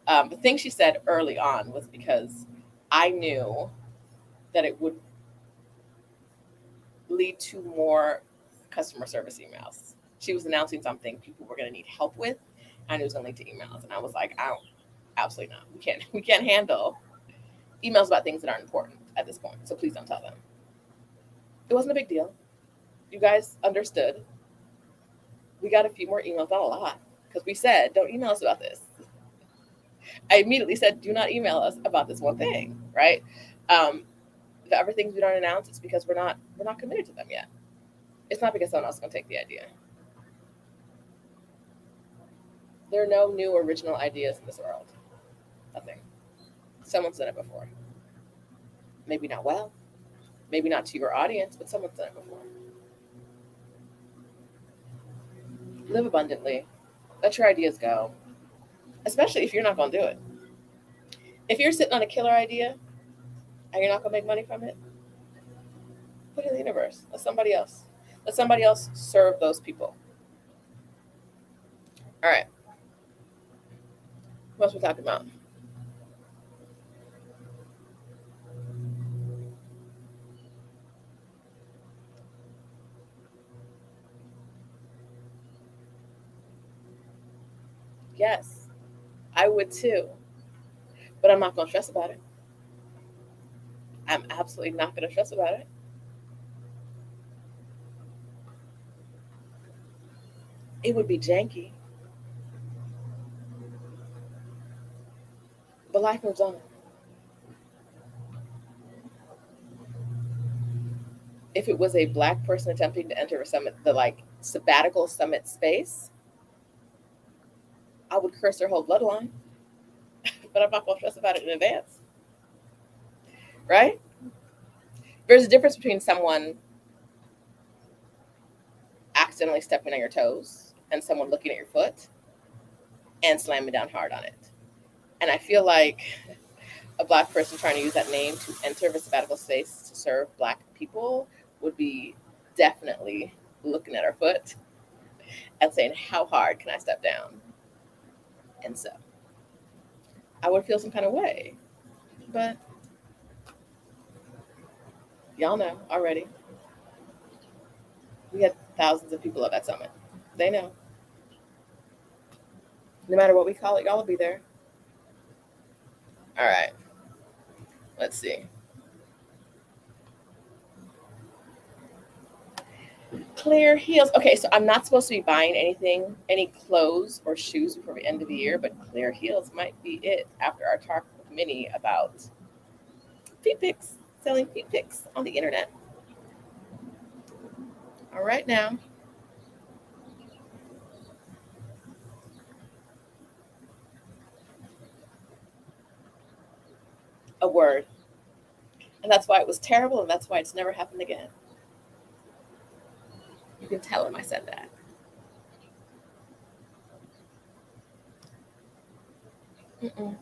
The thing she said early on was because I knew that it would lead to more customer service emails. She was announcing something people were going to need help with, and it was going to lead to emails. And I was like, absolutely not. We can't handle emails about things that aren't important at this point. So please don't tell them. It wasn't a big deal. You guys understood. We got a few more emails, not a lot, because we said, don't email us about this. I immediately said, do not email us about this one thing, right? The other things we don't announce, it's because we're not committed to them yet. It's not because someone else is going to take the idea. There are no new original ideas in this world. Nothing. Someone's done it before. Maybe not well. Maybe not to your audience, but someone's done it before. Live abundantly. Let your ideas go. Especially if you're not going to do it. If you're sitting on a killer idea and you're not going to make money from it, put it in the universe. Let somebody else serve those people. All right. What else we talking about? Yes, I would too. But I'm not going to stress about it. I'm absolutely not going to stress about it. It would be janky. But life moves on. If it was a Black person attempting to enter the sabbatical summit space, I would curse their whole bloodline. But I'm not going to stress about it in advance. Right? There's a difference between someone accidentally stepping on your toes and someone looking at your foot and slamming down hard on it. And I feel like a Black person trying to use that name to enter the sabbatical space to serve Black people would be definitely looking at our foot and saying, how hard can I step down? And so I would feel some kind of way. But y'all know already. We had thousands of people at that summit. They know. No matter what we call it, y'all will be there. All right. Let's see. Clear heels. Okay, so I'm not supposed to be buying any clothes or shoes before the end of the year, but clear heels might be it after our talk with Minnie about feet pics, selling feet pics on the internet. All right now. A word. And that's why it was terrible, and that's why it's never happened again. You can tell him I said that. Mm-mm.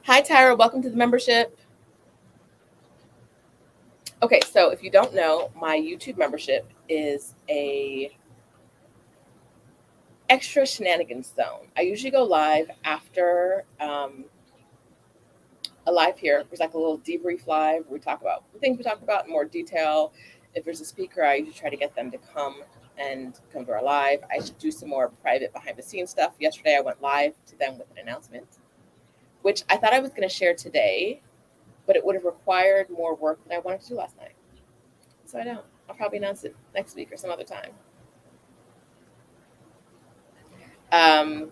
Hi, Tyra. Welcome to the membership. Okay, so if you don't know, my YouTube membership is a extra shenanigans zone. I usually go live after a live here. There's like a little debrief live where we talk about the things we talk about in more detail. If there's a speaker, I usually try to get them to come to our live. I should do some more private behind the scenes stuff. Yesterday, I went live to them with an announcement, which I thought I was going to share today, but it would have required more work than I wanted to do last night. So I don't. I'll probably announce it next week or some other time. Um,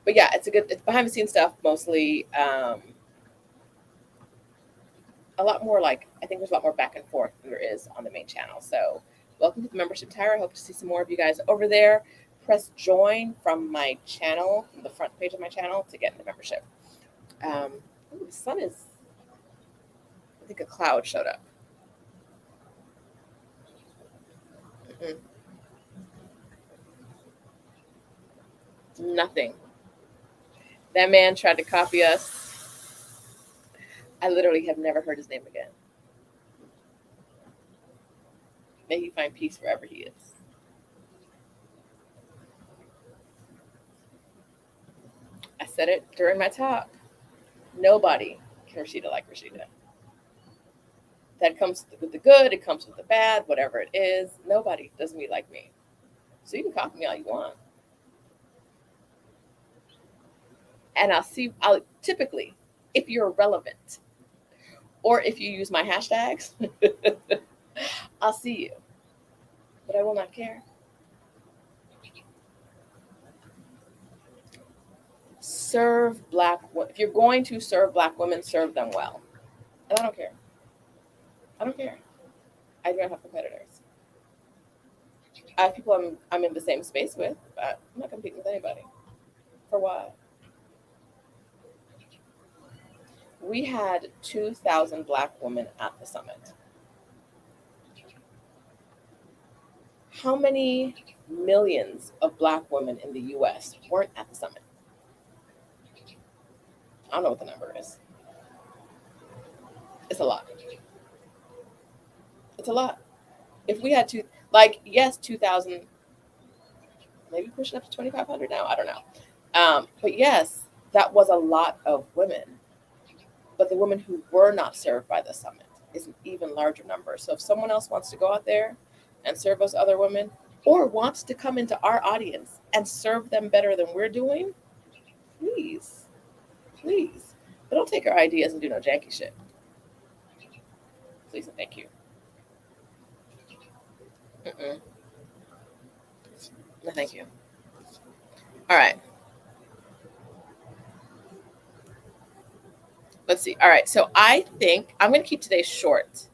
but yeah, it's behind the scenes stuff mostly. A lot more I think there's a lot more back and forth than there is on the main channel. So welcome to the membership, Tyra. I hope to see some more of you guys over there. Press join from my channel, from the front page of my channel, to get in the membership. The sun is, I think a cloud showed up. Mm-mm. Nothing. That man tried to copy us. I literally have never heard his name again. May he find peace wherever he is. I said it during my talk. Nobody can Rashida like Rashida. That comes with the good, it comes with the bad, whatever it is. Nobody does me like me. So you can copy me all you want. And I'll typically, if you're relevant or if you use my hashtags, I'll see you. But I will not care. Serve black women. If you're going to serve black women, serve them well. And I don't care. I don't care. I don't have competitors. I have people I'm in the same space with, but I'm not competing with anybody. For what? We had 2,000 black women at the summit. How many millions of black women in the US weren't at the summit? I don't know what the number is. It's a lot. It's a lot. If we had yes, 2,000, maybe pushing up to 2,500 now. I don't know. But yes, that was a lot of women. But the women who were not served by the summit is an even larger number. So if someone else wants to go out there and serve those other women, or wants to come into our audience and serve them better than we're doing, please, please. But don't take our ideas and do no janky shit. Please and thank you. Mm-mm. No, thank you. All right. Let's see. All right. So I think I'm going to keep today short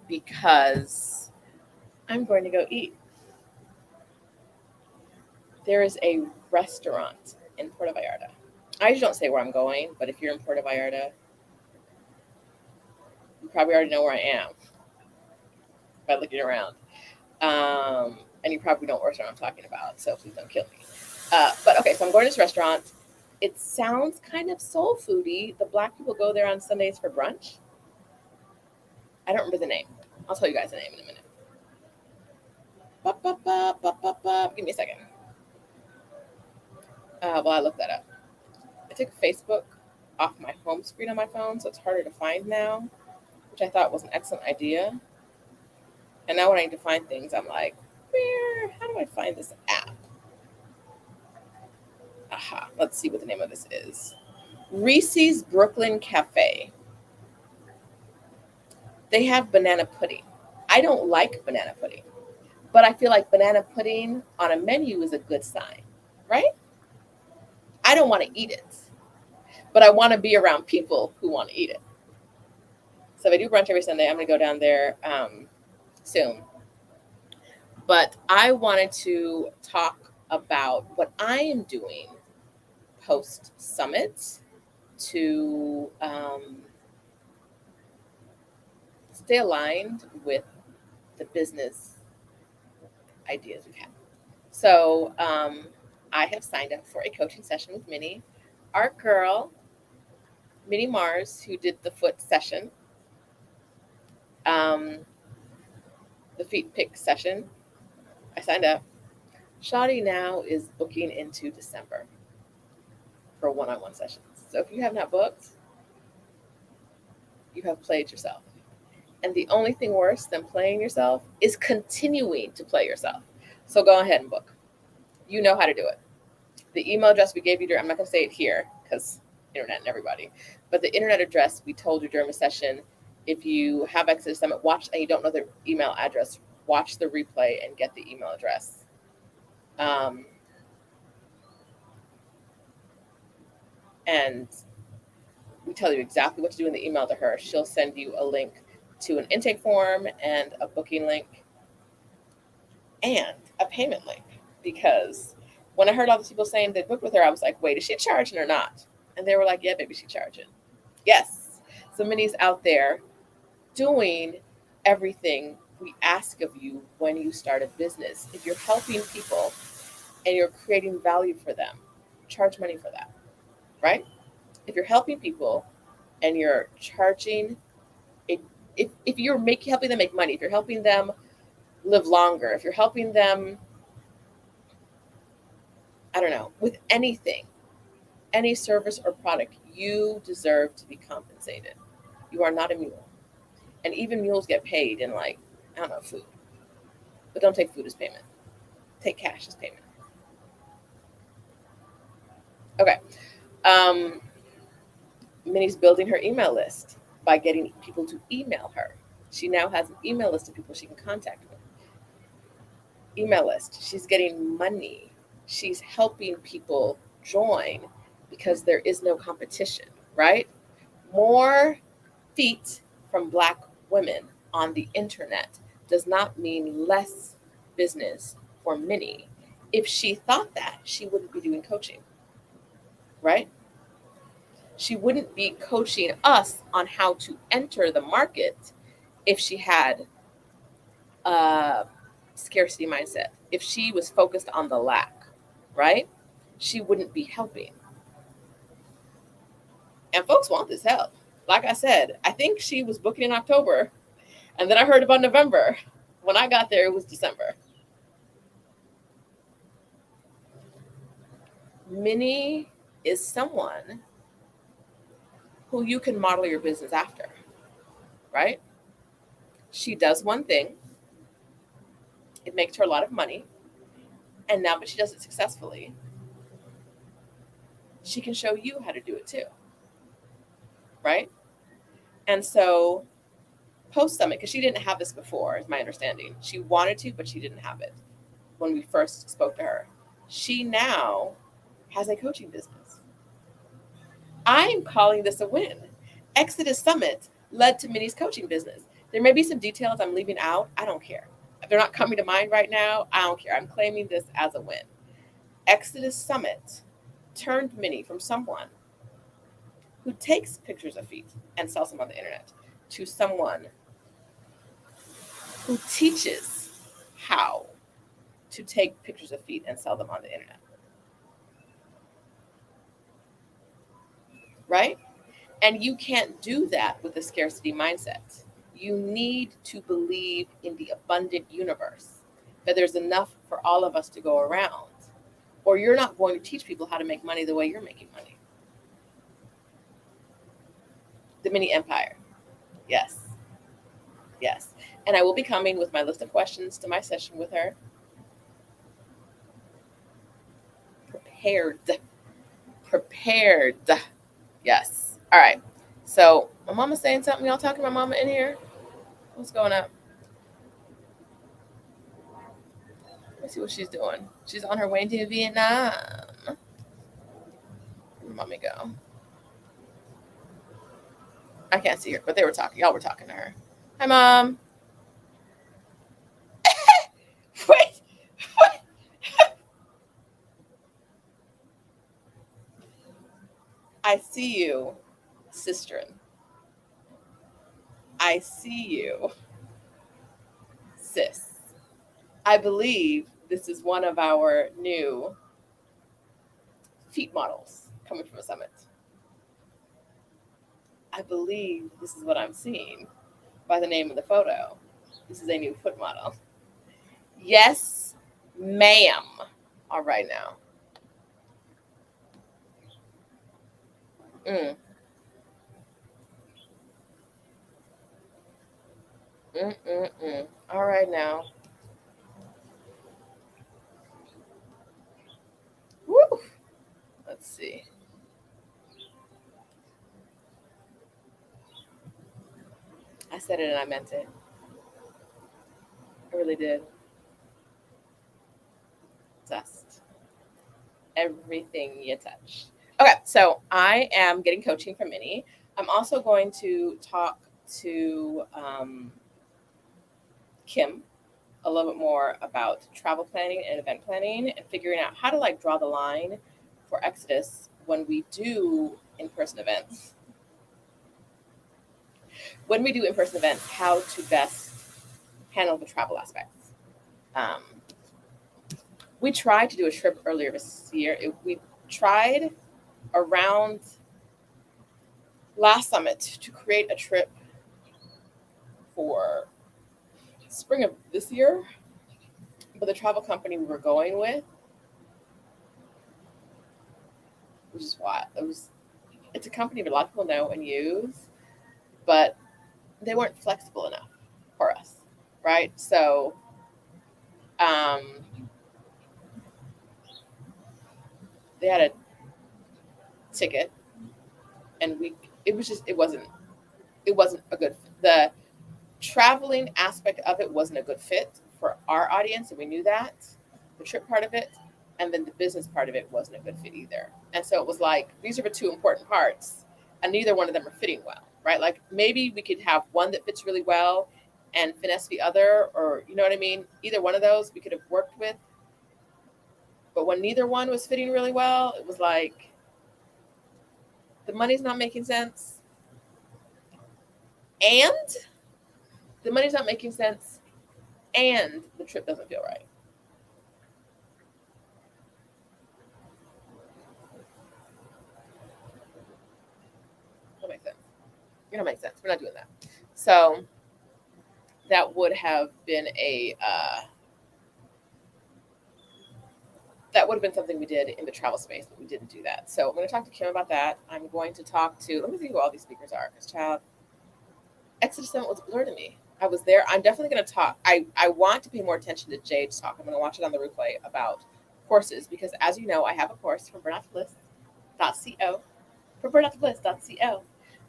because I'm going to go eat. There is a restaurant in Puerto Vallarta. I usually don't say where I'm going, but if you're in Puerto Vallarta, you probably already know where I am by looking around. And you probably don't know what restaurant I'm talking about, so please don't kill me. But okay, so I'm going to this restaurant. It sounds kind of soul foody. The black people go there on Sundays for brunch. I don't remember the name. I'll tell you guys the name in a minute. Give me a second. While I look that up. I took Facebook off my home screen on my phone, so it's harder to find now, which I thought was an excellent idea. And now when I need to find things, I'm like, how do I find this app? Aha, let's see what the name of this is. Reese's Brooklyn Cafe. They have banana pudding. I don't like banana pudding, but I feel like banana pudding on a menu is a good sign, right? I don't want to eat it, but I want to be around people who want to eat it. So if I do brunch every Sunday, I'm going to go down there soon. But I wanted to talk about what I am doing post summit to stay aligned with the business ideas we've had. So I have signed up for a coaching session with Minnie, our girl, Minnie Mars, who did the foot session, the feet pick session. I signed up. Shawty now is booking into December for one-on-one sessions. So if you have not booked, you have played yourself. And the only thing worse than playing yourself is continuing to play yourself. So go ahead and book. You know how to do it. The email address we gave you during, I'm not going to say it here because internet and everybody, but the internet address we told you during the session, if you have ExodUS Summit, watch and you don't know the email address, watch the replay and get the email address. And we tell you exactly what to do in the email to her. She'll send you a link to an intake form and a booking link and a payment link. Because when I heard all the people saying they booked with her, I was like, wait, is she charging or not? And they were like, yeah, baby, she's charging. Yes. So Minnie's out there doing everything we ask of you when you start a business. If you're helping people and you're creating value for them, charge money for that, right? If you're helping people and you're charging, if you're helping them make money, if you're helping them live longer, if you're helping them, I don't know, with anything, any service or product, you deserve to be compensated. You are not a mule. And even mules get paid in, like, I don't know, food. But don't take food as payment. Take cash as payment. Okay. Minnie's building her email list by getting people to email her. She now has an email list of people she can contact with. Email list. She's getting money. She's helping people join because there is no competition, right? More feet from Black women on the internet does not mean less business for Minnie. If she thought that, she wouldn't be doing coaching, right? She wouldn't be coaching us on how to enter the market if she had a scarcity mindset. If she was focused on the lack, right? She wouldn't be helping. And folks want this help. Like I said, I think she was booking in October, and then I heard about November. When I got there, it was December. Minnie is someone who you can model your business after, right? She does one thing. It makes her a lot of money. And now that she does it successfully, she can show you how to do it too, right? And so post-summit, because she didn't have this before, is my understanding. She wanted to, but she didn't have it when we first spoke to her. She now has a coaching business. I am calling this a win. ExodUS Summit led to Minnie's coaching business. There may be some details I'm leaving out. I don't care. If they're not coming to mind right now, I don't care. I'm claiming this as a win. ExodUS Summit turned Minnie from someone who takes pictures of feet and sells them on the internet to someone who teaches how to take pictures of feet and sell them on the internet. Right? And you can't do that with a scarcity mindset. You need to believe in the abundant universe, that there's enough for all of us to go around, or you're not going to teach people how to make money the way you're making money. The mini empire. Yes. Yes. And I will be coming with my list of questions to my session with her. Prepared. Yes. All right. So my mama's saying something. Y'all talking to my mama in here? What's going on? Let's see what she's doing. She's on her way to Vietnam. Where'd mommy go? I can't see her, but they were talking. Y'all were talking to her. Hi, Mom. Wait. I see you, sisterin. I see you, sis. I believe this is one of our new feet models coming from a summit. I believe this is what I'm seeing by the name of the photo. This is a new foot model. Yes, ma'am. All right now. Mm. Mm. All right now. Woo. Let's see. I said it and I meant it. I really did. Dust. Everything you touch. Okay, so I am getting coaching from Minnie. I'm also going to talk to Kim a little bit more about travel planning and event planning and figuring out how to like draw the line for Exodus when we do in-person events. When we do in-person events, how to best handle the travel aspects. Um, we tried to do a trip earlier this year. We tried around last summit to create a trip for spring of this year, but the travel company we were going with, which is why it's a company that a lot of people know and use, but they weren't flexible enough for us, right? So um, they had a ticket, and it wasn't a good. The traveling aspect of it wasn't a good fit for our audience, and we knew that. The trip part of it, and then the business part of it wasn't a good fit either. And so it was like these are the two important parts, and neither one of them are fitting well, right? Like maybe we could have one that fits really well and finesse the other, or you know what I mean? Either one of those we could have worked with. But when neither one was fitting really well, it was like the money's not making sense, and the money's not making sense, and the trip doesn't feel right. That makes sense. It don't make sense. We're not doing that. So that would have been that would have been something we did in the travel space, but we didn't do that. So I'm going to talk to Kim about that. I'm going to talk to. Let me see who all these speakers are. Because child, Exodus Summit was a blur to me. I was there. I'm definitely going to talk. I want to pay more attention to Jade's talk. I'm going to watch it on the replay about courses because, as you know, I have a course from burnouttobliss.co. From burnouttobliss.co.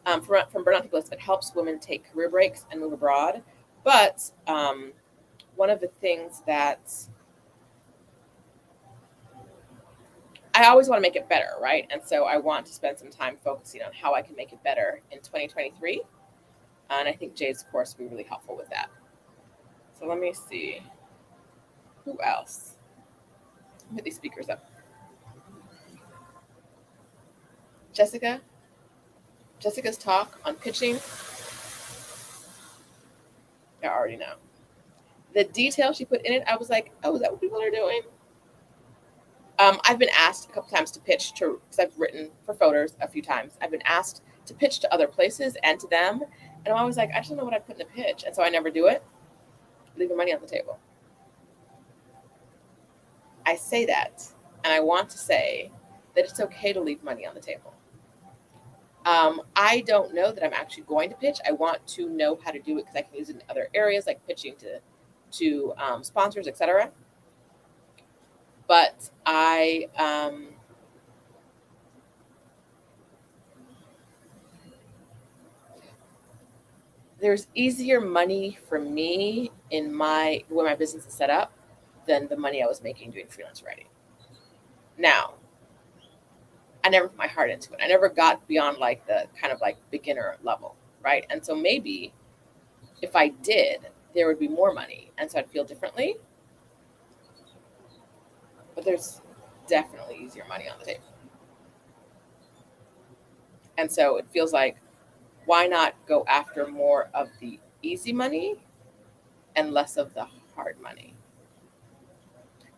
From Burnout to Bliss, it helps women take career breaks and move abroad. But one of the things that I always want to make it better, right? And so I want to spend some time focusing on how I can make it better in 2023. And I think Jade's course will be really helpful with that. So let me see. Who else? Put these speakers up. Jessica's talk on pitching. I already know. The detail she put in it, I was like, oh, is that what people are doing? I've been asked a couple times to pitch to, because I've written for Photos a few times. I've been asked to pitch to other places and to them. And I'm always like, I just don't know what I'd put in a pitch. And so I never do it, leaving money on the table. I say that, and I want to say that it's okay to leave money on the table. I don't know that I'm actually going to pitch. I want to know how to do it because I can use it in other areas, like pitching to sponsors, etc. But there's easier money for me in the way my business is set up than the money I was making doing freelance writing. Now, I never put my heart into it. I never got beyond like the kind of like beginner level, right? And so maybe if I did, there would be more money, and so I'd feel differently. But there's definitely easier money on the table. And so it feels like, why not go after more of the easy money and less of the hard money?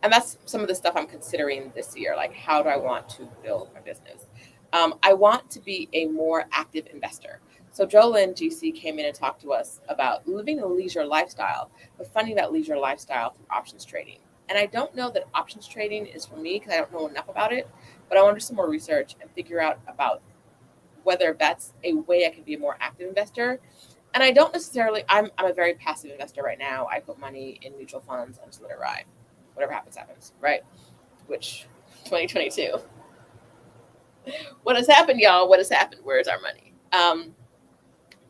And that's some of the stuff I'm considering this year. Like, how do I want to build my business? I want to be a more active investor. So Jolyn GC came in and talked to us about living a leisure lifestyle, but funding that leisure lifestyle through options trading. And I don't know that options trading is for me because I don't know enough about it, but I want to do some more research and figure out about whether that's a way I can be a more active investor. And I don't necessarily, I'm a very passive investor right now. I put money in mutual funds and just let it ride. Whatever happens, happens, right? Which 2022. What has happened, y'all? What has happened? Where's our money?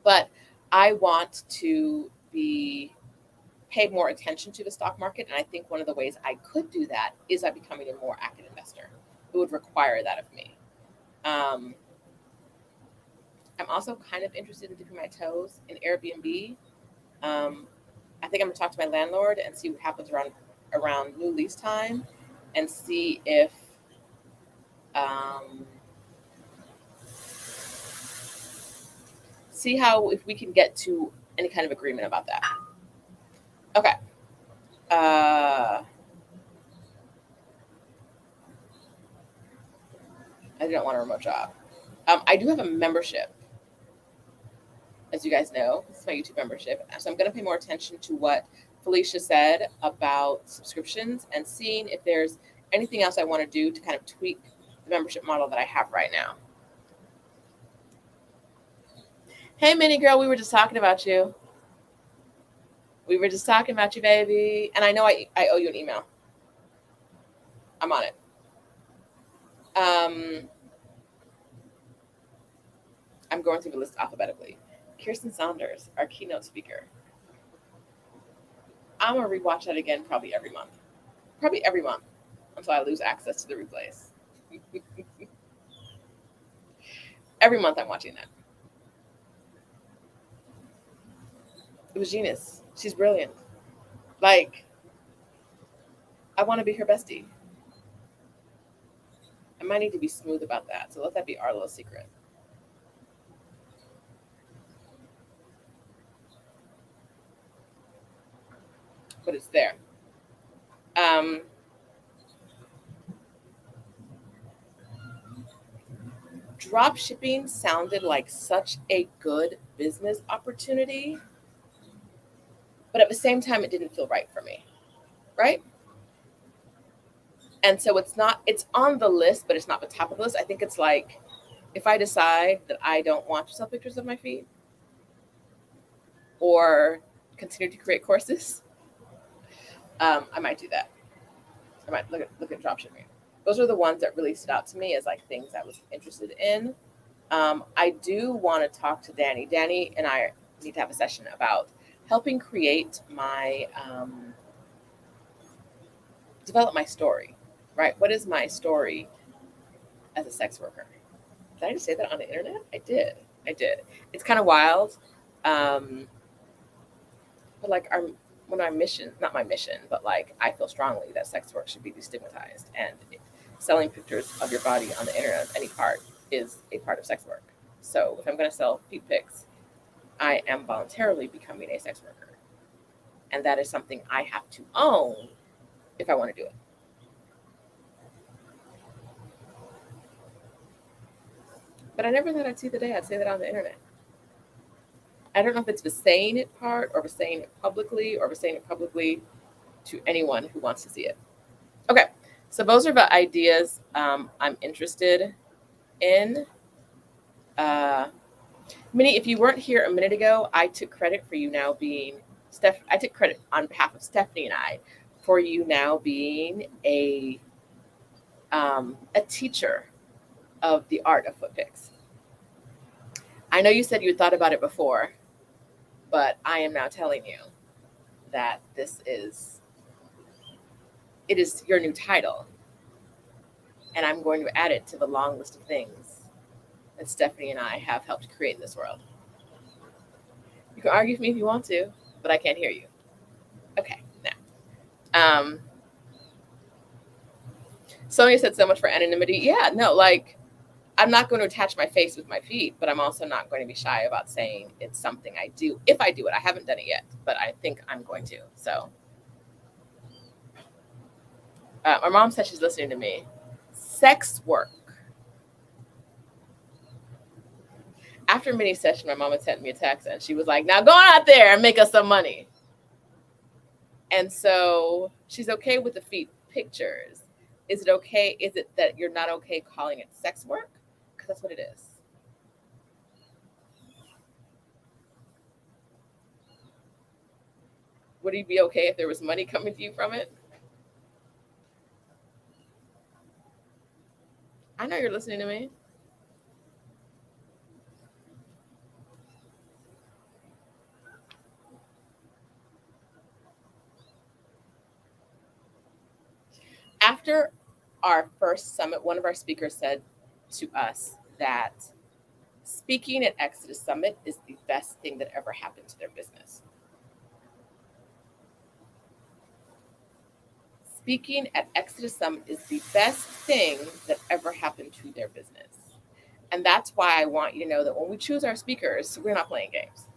But I want to pay more attention to the stock market. And I think one of the ways I could do that is by becoming a more active investor. It would require that of me. I'm also kind of interested in dipping my toes in Airbnb. I think I'm gonna talk to my landlord and see what happens around new lease time, and see if if we can get to any kind of agreement about that. Okay. I don't want a remote job. I do have a membership, as you guys know. This is my YouTube membership. So I'm going to pay more attention to what Felicia said about subscriptions and seeing if there's anything else I want to do to kind of tweak the membership model that I have right now. Hey, mini girl, we were just talking about you. We were just talking about you, baby. And I know I owe you an email. I'm on it. I'm going through the list alphabetically. Kirsten Saunders, our keynote speaker. I'm going to rewatch that again probably every month. Until I lose access to the replays. Every month I'm watching that. It was genius. She's brilliant. Like, I want to be her bestie. I might need to be smooth about that. So let that be our little secret. But it's there. Drop shipping sounded like such a good business opportunity, but at the same time, it didn't feel right for me, right? And so it's on the list, but it's not the top of the list. I think it's like, if I decide that I don't want to sell pictures of my feet or continue to create courses, I might do that. I might look at dropshipping. Those are the ones that really stood out to me as like things I was interested in. I do want to talk to Danny. Danny and I need to have a session about helping create my develop my story, right? What is my story as a sex worker? Did I just say that on the internet? I did. It's kind of wild. But like my mission, not my mission, but like I feel strongly that sex work should be destigmatized, and selling pictures of your body on the internet of any part is a part of sex work. So if I'm going to sell feet pics, I am voluntarily becoming a sex worker. And that is something I have to own if I want to do it. But I never thought I'd see the day I'd say that on the internet. I don't know if it's the saying it part, or the saying it publicly, or the saying it publicly to anyone who wants to see it. Okay, so those are the ideas I'm interested in. Minnie, if you weren't here a minute ago, I took credit for you now being I took credit on behalf of Stephanie and I for you now being a teacher of the art of foot pics. I know you said you had thought about it before, but I am now telling you that it is your new title, and I'm going to add it to the long list of things that Stephanie and I have helped create in this world. You can argue with me if you want to, but I can't hear you. Okay, now. Sonia said so much for anonymity. Yeah, no, like, I'm not going to attach my face with my feet, but I'm also not going to be shy about saying it's something I do. If I do it, I haven't done it yet, but I think I'm going to. So my mom said she's listening to me. Sex work. After a mini session, my mom had sent me a text and she was like, now go out there and make us some money. And so she's okay with the feet pictures. Is it okay? Is it that you're not okay calling it sex work? Because that's what it is. Would you be okay if there was money coming to you from it? I know you're listening to me. After our first summit, one of our speakers said to us that speaking at Exodus Summit is the best thing that ever happened to their business. Speaking at Exodus Summit is the best thing that ever happened to their business. And that's why I want you to know that when we choose our speakers, we're not playing games.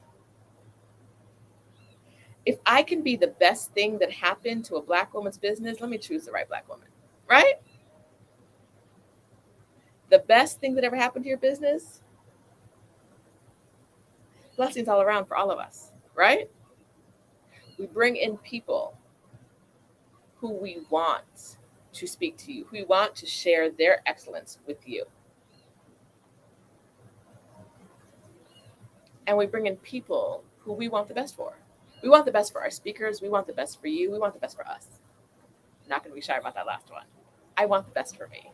If I can be the best thing that happened to a Black woman's business, let me choose the right Black woman, right? The best thing that ever happened to your business, blessings all around for all of us, right? We bring in people who we want to speak to you, who we want to share their excellence with you. And we bring in people who we want the best for. We want the best for our speakers. We want the best for you. We want the best for us. I'm not going to be shy about that last one. I want the best for me.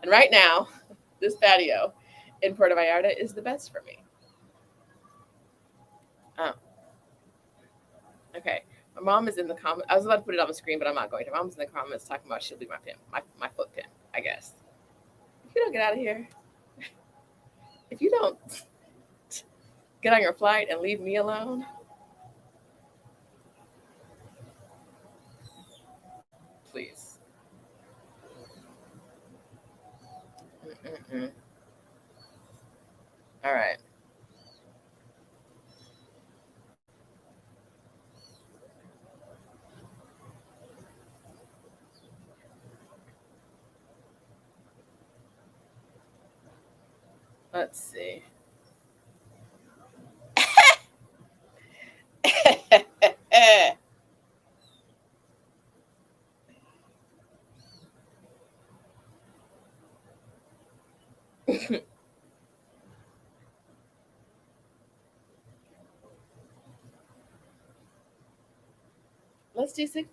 And right now, this patio in Puerto Vallarta is the best for me. Okay. My mom is in the comments. I was about to put it on the screen, but I'm not going to. Mom's in the comments talking about she'll be my pin, my foot pin, I guess. If you don't get out of here, if you don't get on your flight and leave me alone, please. Mm-mm-mm. All right. Let's see.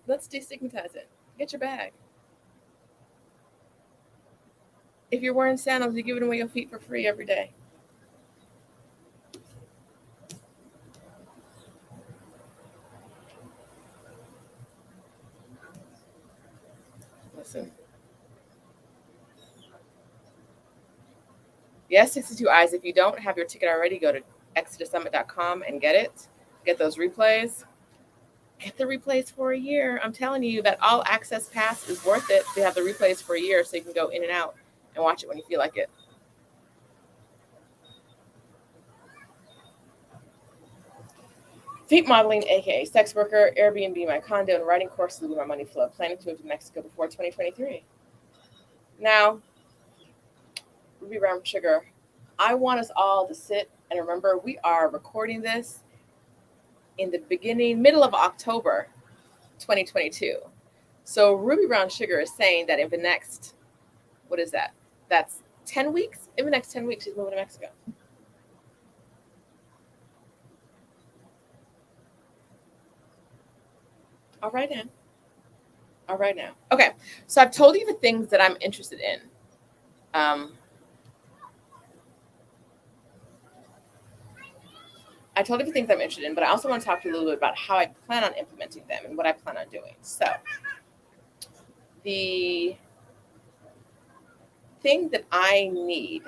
Let's destigmatize it. Get your bag. If you're wearing sandals, you're giving away your feet for free every day. Listen. Yes, 62 Eyes. If you don't have your ticket already, go to ExodusSummit.com and get it. Get those replays. Get the replays for a year. I'm telling you that all access pass is worth it to have the replays for a year so you can go in and out and watch it when you feel like it. Feet modeling, aka sex worker, Airbnb my condo, and writing courses with my money flow. Planning to move to Mexico before 2023. Now, Ruby Brown Sugar, I want us all to sit and remember we are recording this in the middle of October 2022. So Ruby Brown Sugar is saying that in the next, what is that? That's 10 weeks? In the next 10 weeks, she's moving to Mexico. All right now. All right now. Okay. So I've told you the things that I'm interested in. I told you the things I'm interested in, but I also want to talk to you a little bit about how I plan on implementing them and what I plan on doing. So the thing that I need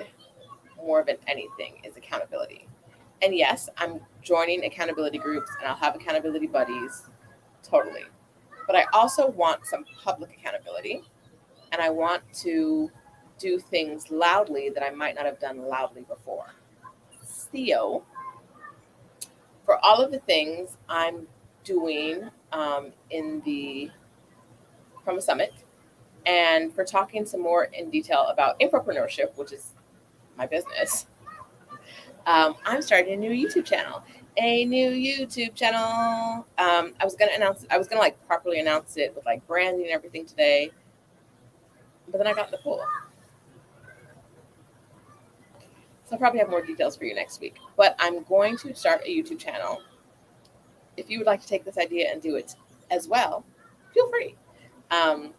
more than anything is accountability. And yes, I'm joining accountability groups and I'll have accountability buddies, totally. But I also want some public accountability, and I want to do things loudly that I might not have done loudly before. So, for all of the things I'm doing in the from a summit, and for talking some more in detail about infopreneurship, which is my business, I'm starting a new YouTube channel. I was gonna like properly announce it with like branding and everything today, but then I got in the pool. So I'll probably have more details for you next week. But I'm going to start a YouTube channel. If you would like to take this idea and do it as well, feel free. I'm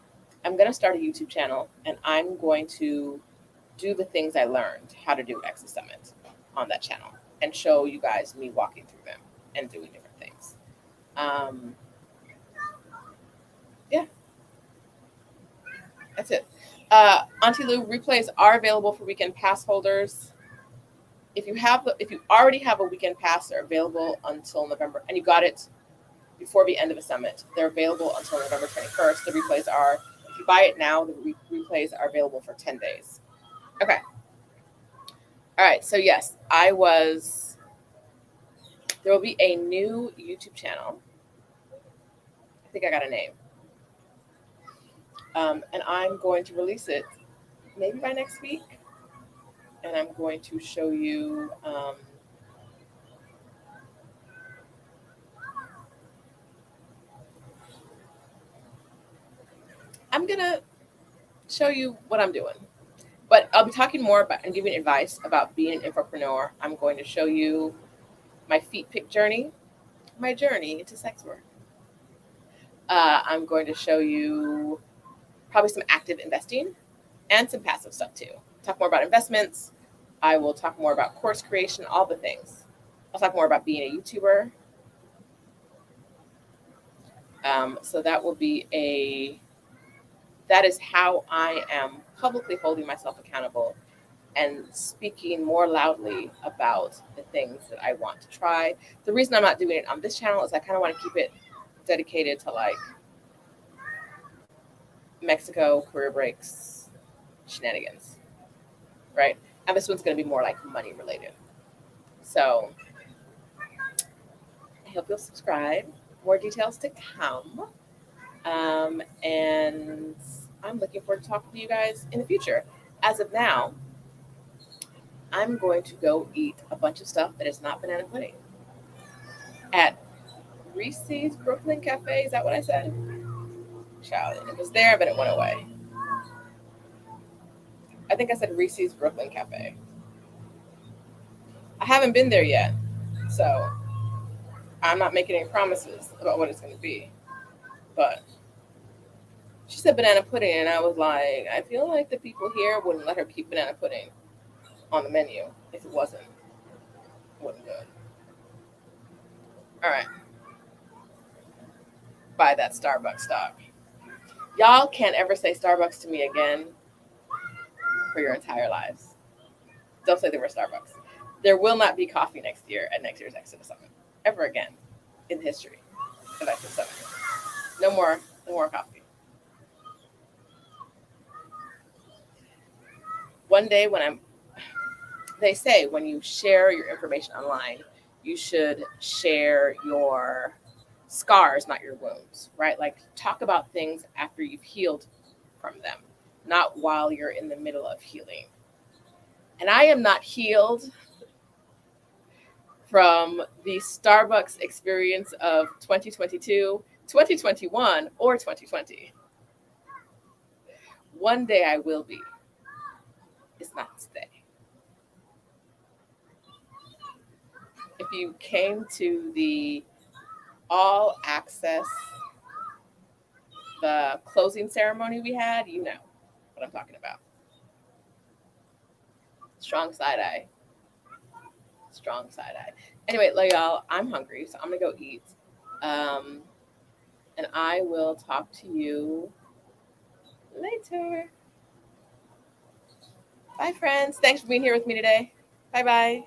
going to start a YouTube channel, and I'm going to do the things I learned how to do at Exodus Summit on that channel and show you guys me walking through them and doing different things. Yeah, that's it. Auntie Lou, replays are available for weekend pass holders. If you already have a weekend pass, they're available until November, and you got it before the end of the summit. They're available until November 21st. The replays are, if you buy it now, the replays are available for 10 days. Okay. All right. So yes, there will be a new YouTube channel. I think I got a name. And I'm going to release it maybe by next week. And I'm going to show you I'm going to show you what I'm doing. But I'll be talking more about and giving advice about being an infopreneur. I'm going to show you my feet pick journey, my journey into sex work. I'm going to show you probably some active investing and some passive stuff too. Talk more about investments. I will talk more about course creation, all the things. I'll talk more about being a YouTuber. So that is how I am publicly holding myself accountable and speaking more loudly about the things that I want to try. The reason I'm not doing it on this channel is I kind of want to keep it dedicated to like Mexico, career breaks, shenanigans, right? And this one's going to be more like money related. So I hope you'll subscribe. More details to come. And I'm looking forward to talking to you guys in the future. As of now, I'm going to go eat a bunch of stuff that is not banana pudding at Reese's Brooklyn Cafe. Is that what I said? Child, it was there, but it went away. I think I said Reese's Brooklyn Cafe. I haven't been there yet, so I'm not making any promises about what it's going to be. But she said banana pudding, and I was like, I feel like the people here wouldn't let her keep banana pudding on the menu if it wasn't good. All right. Buy that Starbucks stock. Y'all can't ever say Starbucks to me again for your entire lives. Don't say the word Starbucks. There will not be coffee next year at next year's ExodUS Summit. Ever again in the history of ExodUS Summit. No more coffee. One day they say when you share your information online, you should share your scars, not your wounds, right? Like talk about things after you've healed from them, not while you're in the middle of healing. And I am not healed from the Starbucks experience of 2022, 2021, or 2020. One day I will be. It's not today. If you came to the all access, the closing ceremony we had, you know what I'm talking about. Strong side eye. Anyway, y'all, I'm hungry, so I'm gonna go eat. And I will talk to you later. Bye, friends. Thanks for being here with me today. Bye-bye.